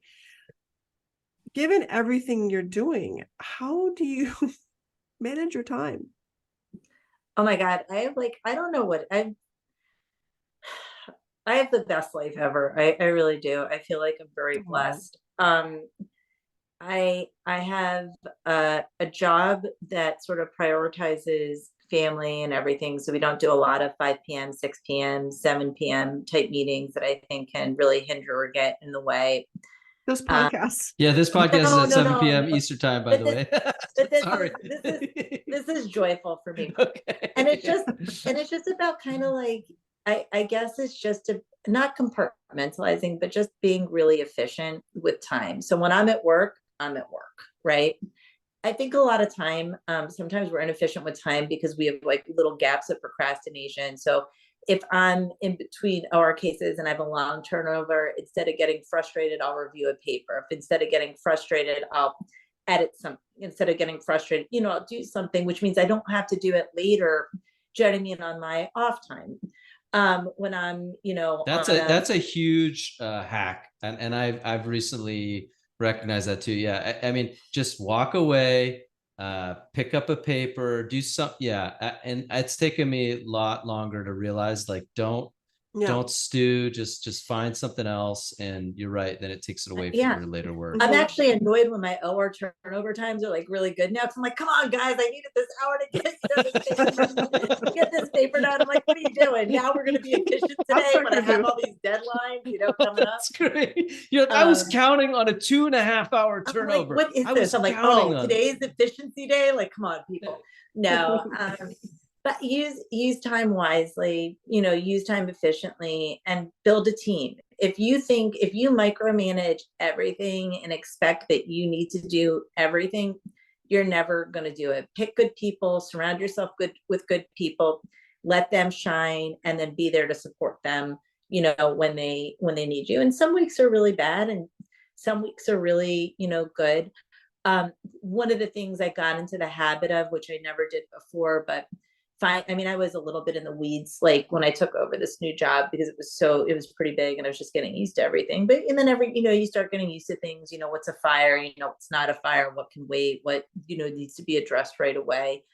given everything you're doing, how do you manage your time? Oh my God. I don't know what I have the best life ever. I really do. I feel like I'm very blessed. I have a job that sort of prioritizes family and everything. So we don't do a lot of 5 p.m., 6 p.m., 7 p.m. type meetings that I think can really hinder or get in the way. Those podcasts. Yeah, this podcast is at 7 p.m. No. Eastern time, by the way. But Sorry. this is joyful for me. Okay. And it's just about kind of like, I guess it's just not compartmentalizing, but just being really efficient with time. So when I'm at work, right? I think a lot of time, sometimes we're inefficient with time because we have like little gaps of procrastination. So if I'm in between OR cases and I have a long turnover, instead of getting frustrated, I'll review a paper. If instead of getting frustrated, I'll edit something. Instead of getting frustrated, I'll do something, which means I don't have to do it later. Do you know what I mean? On my off time. When I'm, that's a huge hack, and I've recently recognized that too. Yeah, I mean, just walk away, pick up a paper, do something. Yeah, and it's taken me a lot longer to realize, like, don't stew, just find something else. And you're right, then it takes it away from your later work. I'm actually annoyed when my OR turnover times are like really good now. I'm like, come on, guys, I needed this hour to get this paper done. I'm like, what are you doing? Now we're going to be efficient today, but I have all these deadlines, coming up. That's great. I was counting on a 2.5 hour turnover. Like, what is this? I'm like, today's efficiency day. Like, come on, people. No. But use time wisely, use time efficiently and build a team. If you micromanage everything and expect that you need to do everything, you're never going to do it. Pick good people, surround yourself with good people, let them shine, and then be there to support them, when they need you. And some weeks are really bad and some weeks are really, good. One of the things I got into the habit of, which I never did before, but I was a little bit in the weeds, like when I took over this new job, because it was pretty big and I was just getting used to everything. And then you start getting used to things, what's a fire, what's not a fire, what can wait, what, needs to be addressed right away.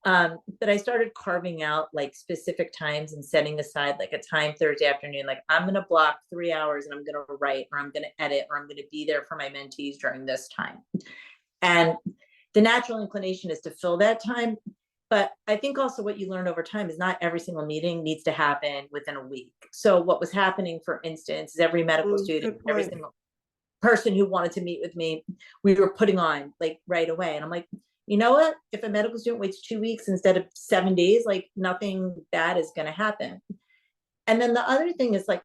But I started carving out like specific times and setting aside like a time Thursday afternoon, like I'm going to block 3 hours and I'm going to write, or I'm going to edit, or I'm going to be there for my mentees during this time. And the natural inclination is to fill that time. But I think also what you learn over time is not every single meeting needs to happen within a week. So what was happening, for instance, is every medical student, every single person who wanted to meet with me, we were putting on like right away. And I'm like, you know what? If a medical student waits 2 weeks instead of 7 days, like nothing bad is going to happen. And then the other thing is like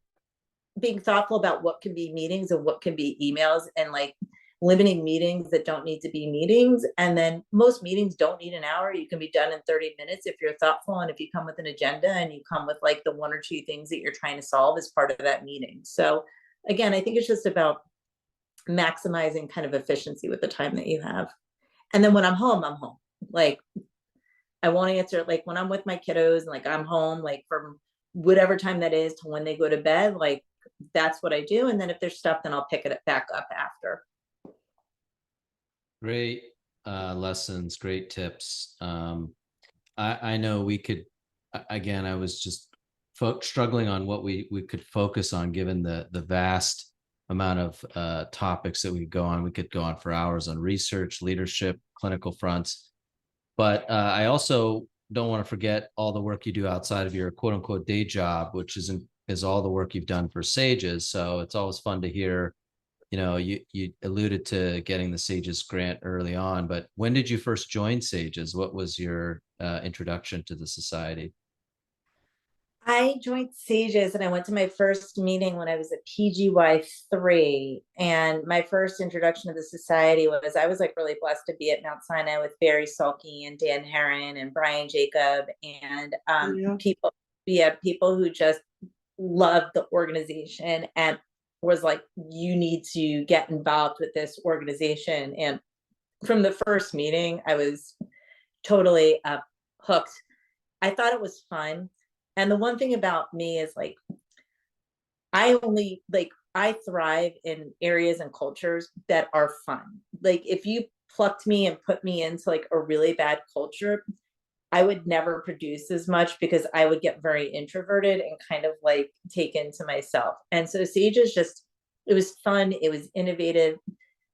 being thoughtful about what can be meetings and what can be emails, and like limiting meetings that don't need to be meetings. And then most meetings don't need an hour. You can be done in 30 minutes if you're thoughtful. And if you come with an agenda and you come with like the 1 or 2 things that you're trying to solve as part of that meeting. So again, I think it's just about maximizing kind of efficiency with the time that you have. And then when I'm home. Like I won't answer, like when I'm with my kiddos and like I'm home, like from whatever time that is to when they go to bed, like that's what I do. And then if there's stuff, then I'll pick it back up after. Great lessons, great tips. I know we could, again, I was just struggling on what we could focus on, given the vast amount of topics that we could go on. We could go on for hours on research, leadership, clinical fronts. But I also don't want to forget all the work you do outside of your quote unquote day job, which is all the work you've done for SAGES. So it's always fun to hear, you alluded to getting the SAGES grant early on, but when did you first join SAGES? What was your introduction to the society? I joined SAGES and I went to my first meeting when I was a PGY3. And my first introduction to the society was, I was like really blessed to be at Mount Sinai with Barry Sulkey and Dan Herron and Brian Jacob and people who just loved the organization and was like, you need to get involved with this organization. And from the first meeting, I was totally hooked. I thought it was fun. And the one thing about me is like, I thrive in areas and cultures that are fun. Like if you plucked me and put me into like a really bad culture, I would never produce as much because I would get very introverted and kind of like taken to myself. And so SAGES it was fun. It was innovative.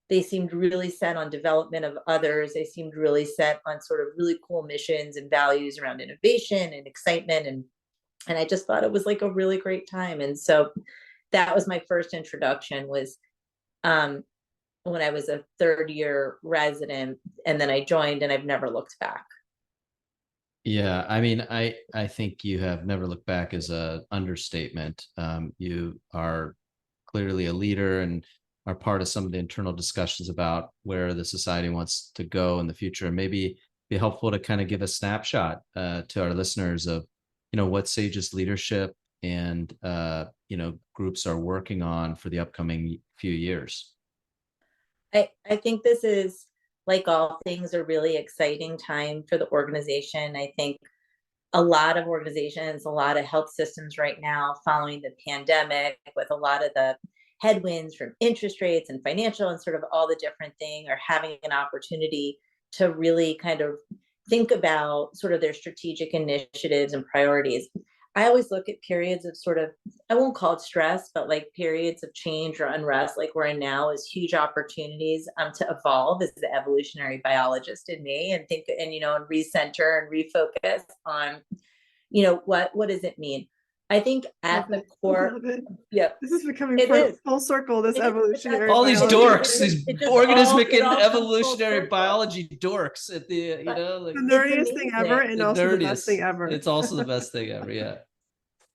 They seemed really set on development of others. They seemed really set on sort of really cool missions and values around innovation and excitement. And I just thought it was like a really great time. And so that was my first introduction was when I was a third year resident, and then I joined and I've never looked back. Yeah, I mean, I think you have never looked back as a understatement. You are clearly a leader and are part of some of the internal discussions about where the society wants to go in the future. And maybe be helpful to kind of give a snapshot to our listeners of, what SAGES leadership and groups are working on for the upcoming few years. I think this is, like all things, a really exciting time for the organization. I think a lot of organizations, a lot of health systems right now following the pandemic, with a lot of the headwinds from interest rates and financial and sort of all the different things, are having an opportunity to really kind of think about sort of their strategic initiatives and priorities. I always look at periods of sort of, I won't call it stress, but like periods of change or unrest like we're in now as huge opportunities to evolve as the evolutionary biologist in me and think and recenter and refocus on, what does it mean? I think at the core, yeah, this is becoming full circle. This It is. evolutionary, all these biology. dorks, these organismic and evolutionary circle. biology dorks at the, like The nerdiest thing ever, and also the best thing ever. It's also the best thing ever, yeah.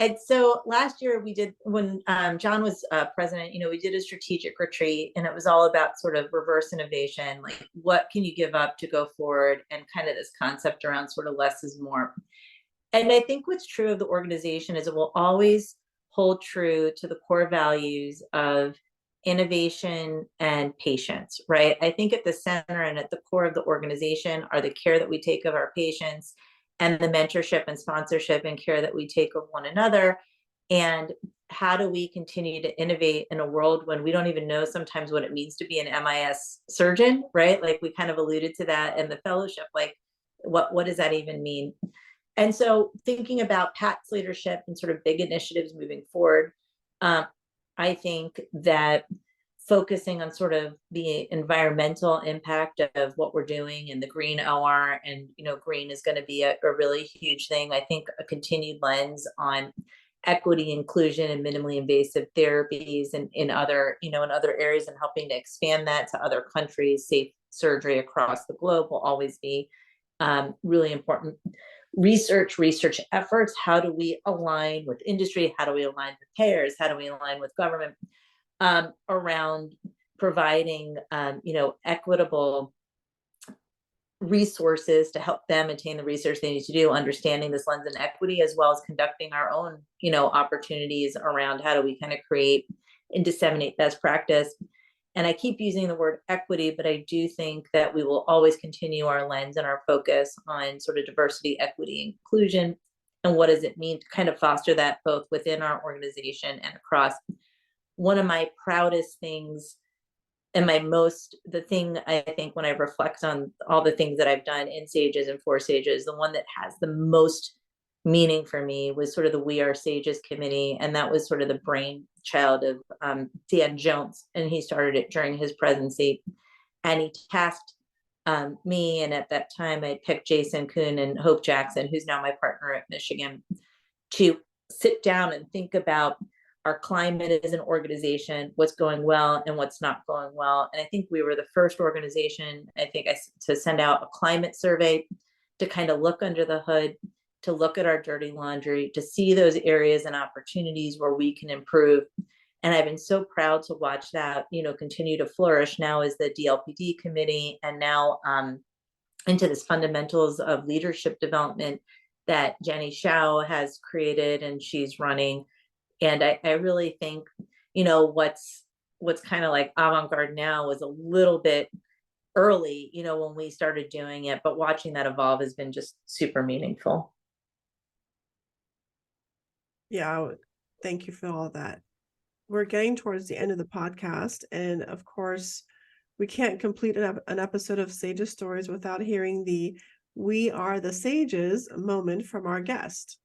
And so last year we did, when John was president, we did a strategic retreat, and it was all about sort of reverse innovation, like what can you give up to go forward, and kind of this concept around sort of less is more. And I think what's true of the organization is it will always hold true to the core values of innovation and patience, right? I think at the center and at the core of the organization are the care that we take of our patients and the mentorship and sponsorship and care that we take of one another. And how do we continue to innovate in a world when we don't even know sometimes what it means to be an MIS surgeon, right? Like we kind of alluded to that in the fellowship, like what does that even mean? And so thinking about Pat's leadership and sort of big initiatives moving forward, I think that focusing on sort of the environmental impact of what we're doing and the green OR, and green is going to be a really huge thing. I think a continued lens on equity, inclusion, and minimally invasive therapies and in other areas, and helping to expand that to other countries, safe surgery across the globe will always be really important. Research efforts. How do we align with industry? How do we align with payers? How do we align with government around providing, equitable resources to help them attain the research they need to do, understanding this lens and equity, as well as conducting our own, opportunities around how do we kind of create and disseminate best practice. And I keep using the word equity, but I do think that we will always continue our lens and our focus on sort of diversity, equity, inclusion, and what does it mean to kind of foster that both within our organization and across. One of my proudest things and the thing I think when I reflect on all the things that I've done in SAGES and for SAGES, the one that has the most meaning for me was sort of the We Are Sages committee. And that was sort of the brainchild of Dan Jones. And he started it during his presidency. And he tasked me, and at that time I picked Jason Kuhn and Hope Jackson, who's now my partner at Michigan, to sit down and think about our climate as an organization, what's going well and what's not going well. And I think we were the first organization, to send out a climate survey, to kind of look under the hood, to look at our dirty laundry, to see those areas and opportunities where we can improve. And I've been so proud to watch that, continue to flourish now as the DLPD committee, and now into this fundamentals of leadership development that Jenny Shao has created and she's running. And I really think, what's kind of like avant-garde now was a little bit early, when we started doing it, but watching that evolve has been just super meaningful. Yeah, thank you for all of that. We're getting towards the end of the podcast. And of course, we can't complete an episode of Sages Stories without hearing the "We Are the Sages" moment from our guest.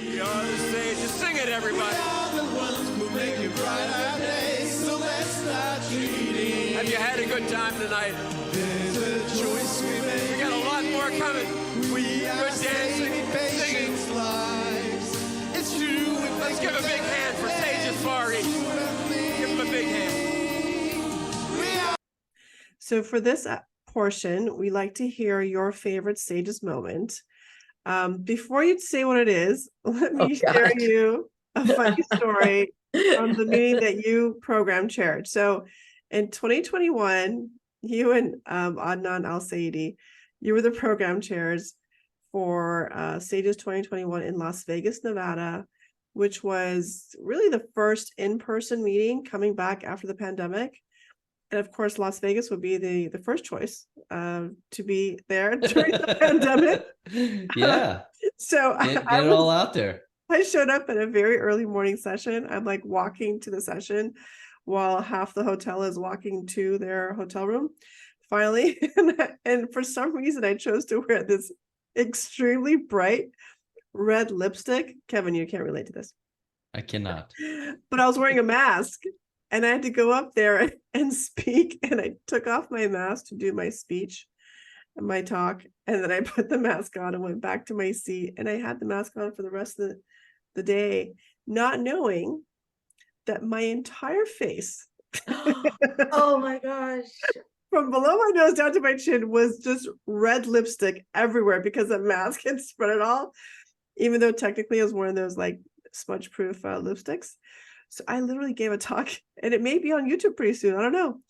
We are the sages. Sing it, everybody. We are the ones who make it brighter days, so let's start treating. Have you had a good time tonight? There's a choice we make. We got a lot more coming. We are good dancing, singing lives. It's true. Let's give a big hand for Sages Far East. Give them a big hand. So for this portion, we like to hear your favorite Sages moment. Before you say what it is, let me share you a funny story from the meeting that you program chaired. So in 2021, you and Adnan Al-Saidi, you were the program chairs for SAGES 2021 in Las Vegas, Nevada, which was really the first in-person meeting coming back after the pandemic. And of course, Las Vegas would be the first choice to be there during the pandemic. Yeah. So get it all out there. I showed up at a very early morning session. I'm like walking to the session while half the hotel is walking to their hotel room. Finally, and for some reason, I chose to wear this extremely bright red lipstick. Kevin, you can't relate to this. I cannot. But I was wearing a mask. And I had to go up there and speak. And I took off my mask to do my speech and my talk. And then I put the mask on and went back to my seat. And I had the mask on for the rest of the day, not knowing that my entire face, oh my gosh, from below my nose down to my chin, was just red lipstick everywhere because the mask had spread it all, even though technically it was one of those like smudge proof lipsticks. So I literally gave a talk, and it may be on YouTube pretty soon. I don't know.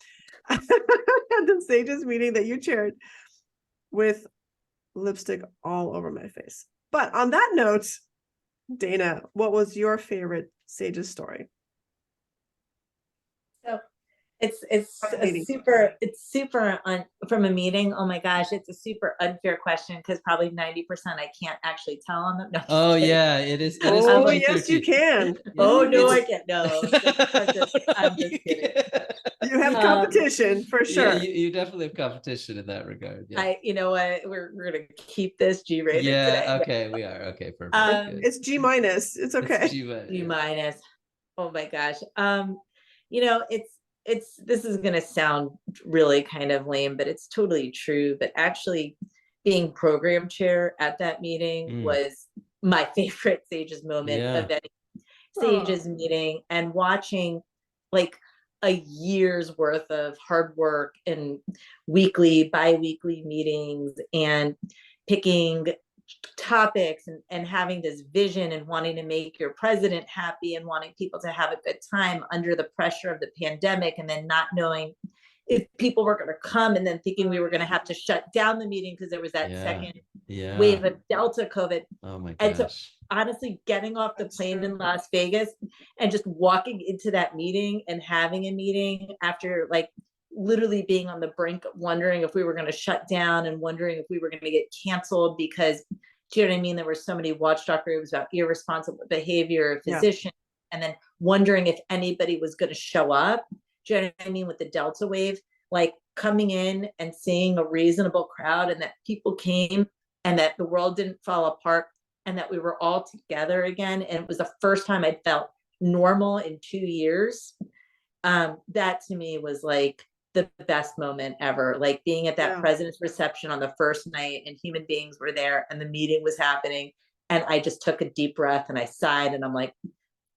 At the SAGES meeting that you chaired, with lipstick all over my face. But on that note, Dana, what was your favorite SAGES story? So it's super from a meeting. Oh my gosh, it's a super unfair question because probably 90% I can't actually tell on them. No, oh yeah, it is. Oh yes, you can. Oh no, I can't. No, I'm just kidding. You have competition for sure. Yeah, you definitely have competition in that regard. Yeah. You know what? We're gonna keep this G-rated. Yeah. Today. Okay, we are. Okay, perfect. It's G minus. It's okay. It's G minus. Oh my gosh. This is gonna sound really kind of lame, but it's totally true. But actually, being program chair at that meeting was my favorite SAGES moment of any SAGES meeting, and watching like a year's worth of hard work and weekly, bi-weekly meetings and picking topics and having this vision and wanting to make your president happy and wanting people to have a good time under the pressure of the pandemic, and then not knowing if people were going to come, and then thinking we were going to have to shut down the meeting because there was that second wave of Delta COVID. Oh my gosh. And so honestly, getting off the plane in Las Vegas and just walking into that meeting and having a meeting after like literally being on the brink, wondering if we were going to shut down and wondering if we were going to get canceled because, do you know what I mean? There were so many watchdog groups about irresponsible behavior, physicians, and then wondering if anybody was going to show up. Do you know what I mean? With the Delta wave, like coming in and seeing a reasonable crowd and that people came and that the world didn't fall apart and that we were all together again. And it was the first time I felt normal in 2 years. That to me was like the best moment ever, like being at that president's reception on the first night and human beings were there and the meeting was happening. And I just took a deep breath and I sighed and I'm like,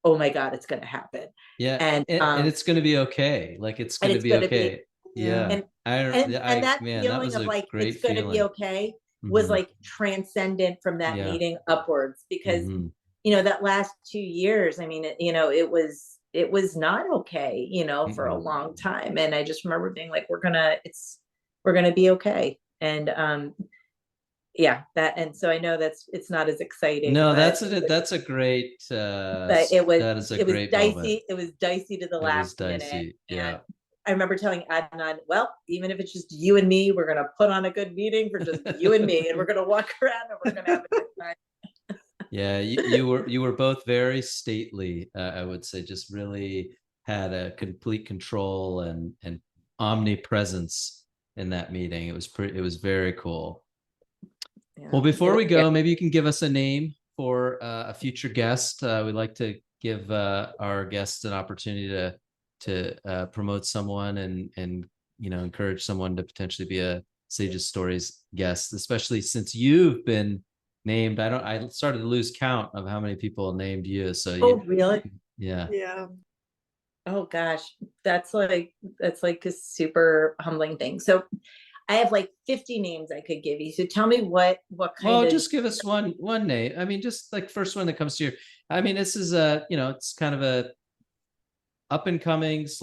oh my God, it's going to happen. Yeah. And it's going to be okay. Like, it's going to be okay. Yeah. And that feeling of like, it's going to be okay was like transcendent from that meeting upwards, because, you know, that last 2 years, I mean, it was not okay, you know, for a long time. And I just remember being like, we're gonna be okay. And and so I know it's not as exciting. No, that's a great but it was dicey. Moment. It was dicey to the last minute. Yeah. I remember telling Adnan, well, even if it's just you and me, we're gonna put on a good meeting for just you and me, and we're gonna walk around and we're gonna have a good time. Yeah, you were both very stately. I would say, just really had a complete control and omnipresence in that meeting. It was very cool. Yeah. Well, before we go, maybe you can give us a name for a future guest. We'd like to give our guests an opportunity to promote someone and you know, encourage someone to potentially be a Sages Stories guest, especially since you've been named. I started to lose count of how many people named you. So really? Yeah. Oh gosh, that's like a super humbling thing. So I have like 50 names I could give you. So tell me what kind of. Just give us one name. I mean, just like first one that comes to your. I mean, this is it's kind of a up and coming /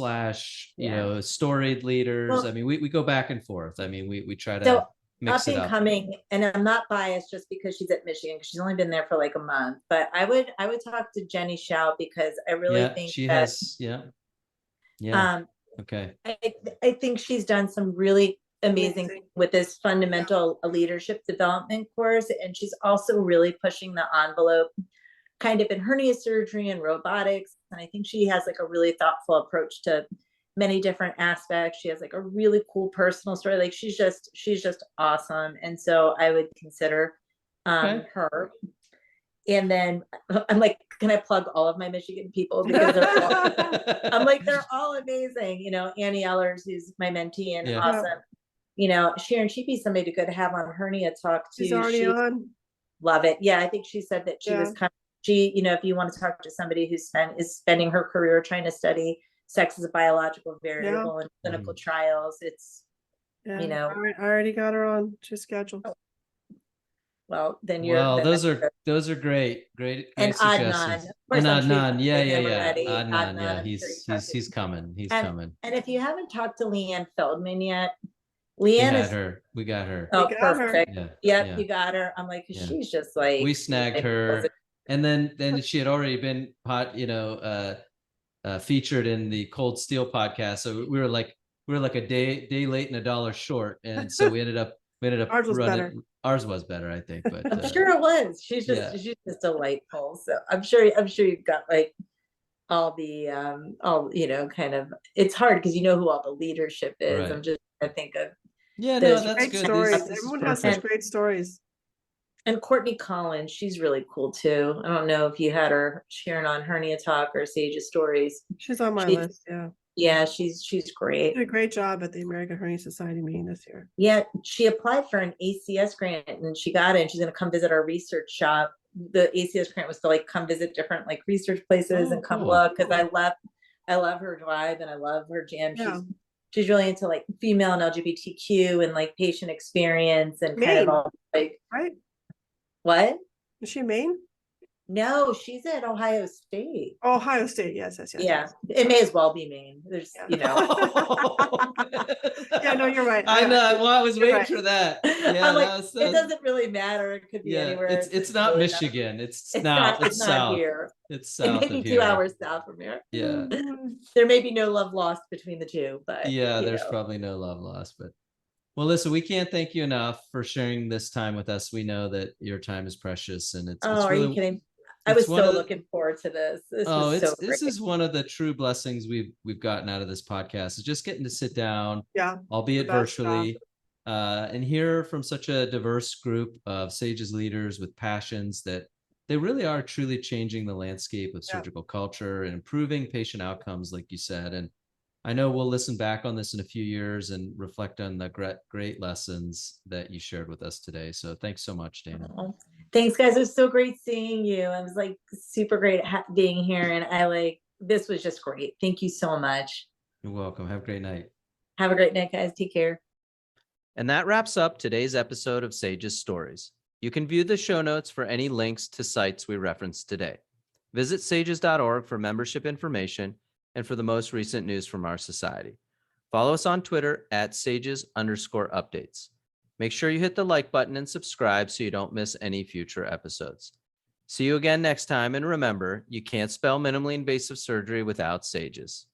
you know, storied leaders. Well, I mean, we go back and forth. I mean, we try to mix it up. Up and coming, and I'm not biased just because she's at Michigan, because she's only been there for like a month. But I would talk to Jenny Shao, because I really think she has. Okay. I think she's done some really amazing with this fundamental leadership development course, and she's also really pushing the envelope kind of in hernia surgery and robotics. And I think she has like a really thoughtful approach to many different aspects. She has like a really cool personal story. Like she's just awesome. And so I would consider her. And then I'm like, can I plug all of my Michigan people? Because they're all amazing. You know, Annie Ellers, who's my mentee and awesome. You know, Sharon, she'd be somebody good to have on Hernia Talk too. She's already on. Love it. Yeah, I think she said that she was you know, if you want to talk to somebody who is spending her career trying to study sex as a biological variable in clinical trials, it's, you know. I already got her on. She's scheduled. Well, then those are great and suggestions. And Adnan, yeah, he's coming. And if you haven't talked to Leanne Feldman yet, we got her. Oh, perfect. Yep, you got her. I'm like, she's just like, we snagged her, and then she had already been featured in the Cold Steel podcast. So we were like a day late and $1 short, and so we ended up ours was better. Ours was better, I think, but I'm sure it was. She's just delightful. So I'm sure you've got like all the you know, kind of, it's hard because you know who all the leadership is. Right. I'm just trying to think of that's great good. Stories. Everyone has such great stories. And Courtney Collins, she's really cool too. I don't know if you had her sharing on Hernia Talk or Sages Stories. She's on my list. Yeah, she's great. She did a great job at the American Hernia Society meeting this year. Yeah, she applied for an ACS grant and she got it, and she's going to come visit our research shop. The ACS grant was to like come visit different like research places and come look, because I love her drive and I love her jam. She's really into like female and LGBTQ and like patient experience and kind of all like What? Is she Maine? No, she's at Ohio State. Ohio State, yes. Yeah, it may as well be Maine. There's, you know. Yeah, no, you're right. I know. Well, I was waiting for that. Yeah, like, it doesn't really matter. It could be anywhere. It's not really Michigan. It's not south. Here. It's south. It may be 2 hours south from here. Yeah. There may be no love lost between the two, but there's probably no love lost, but. Well, listen, we can't thank you enough for sharing this time with us. We know that your time is precious, and it's are you kidding? I was so looking forward to this. This is one of the true blessings we've gotten out of this podcast, is just getting to sit down, albeit virtually, and hear from such a diverse group of Sages leaders with passions that they really are truly changing the landscape of Yeah. surgical culture and improving patient outcomes, like you said. And I know we'll listen back on this in a few years and reflect on the great lessons that you shared with us today. So thanks so much, Dana. Oh, thanks, guys. It was so great seeing you. I was like super great being here, and this was just great. Thank you so much. You're welcome. Have a great night. Have a great night, guys. Take care. And that wraps up today's episode of Sages Stories. You can view the show notes for any links to sites we referenced today. Visit sages.org for membership information and for the most recent news from our society. Follow us on Twitter at @sages_updates. Make sure you hit the like button and subscribe so you don't miss any future episodes. See you again next time, and remember, you can't spell minimally invasive surgery without SAGES.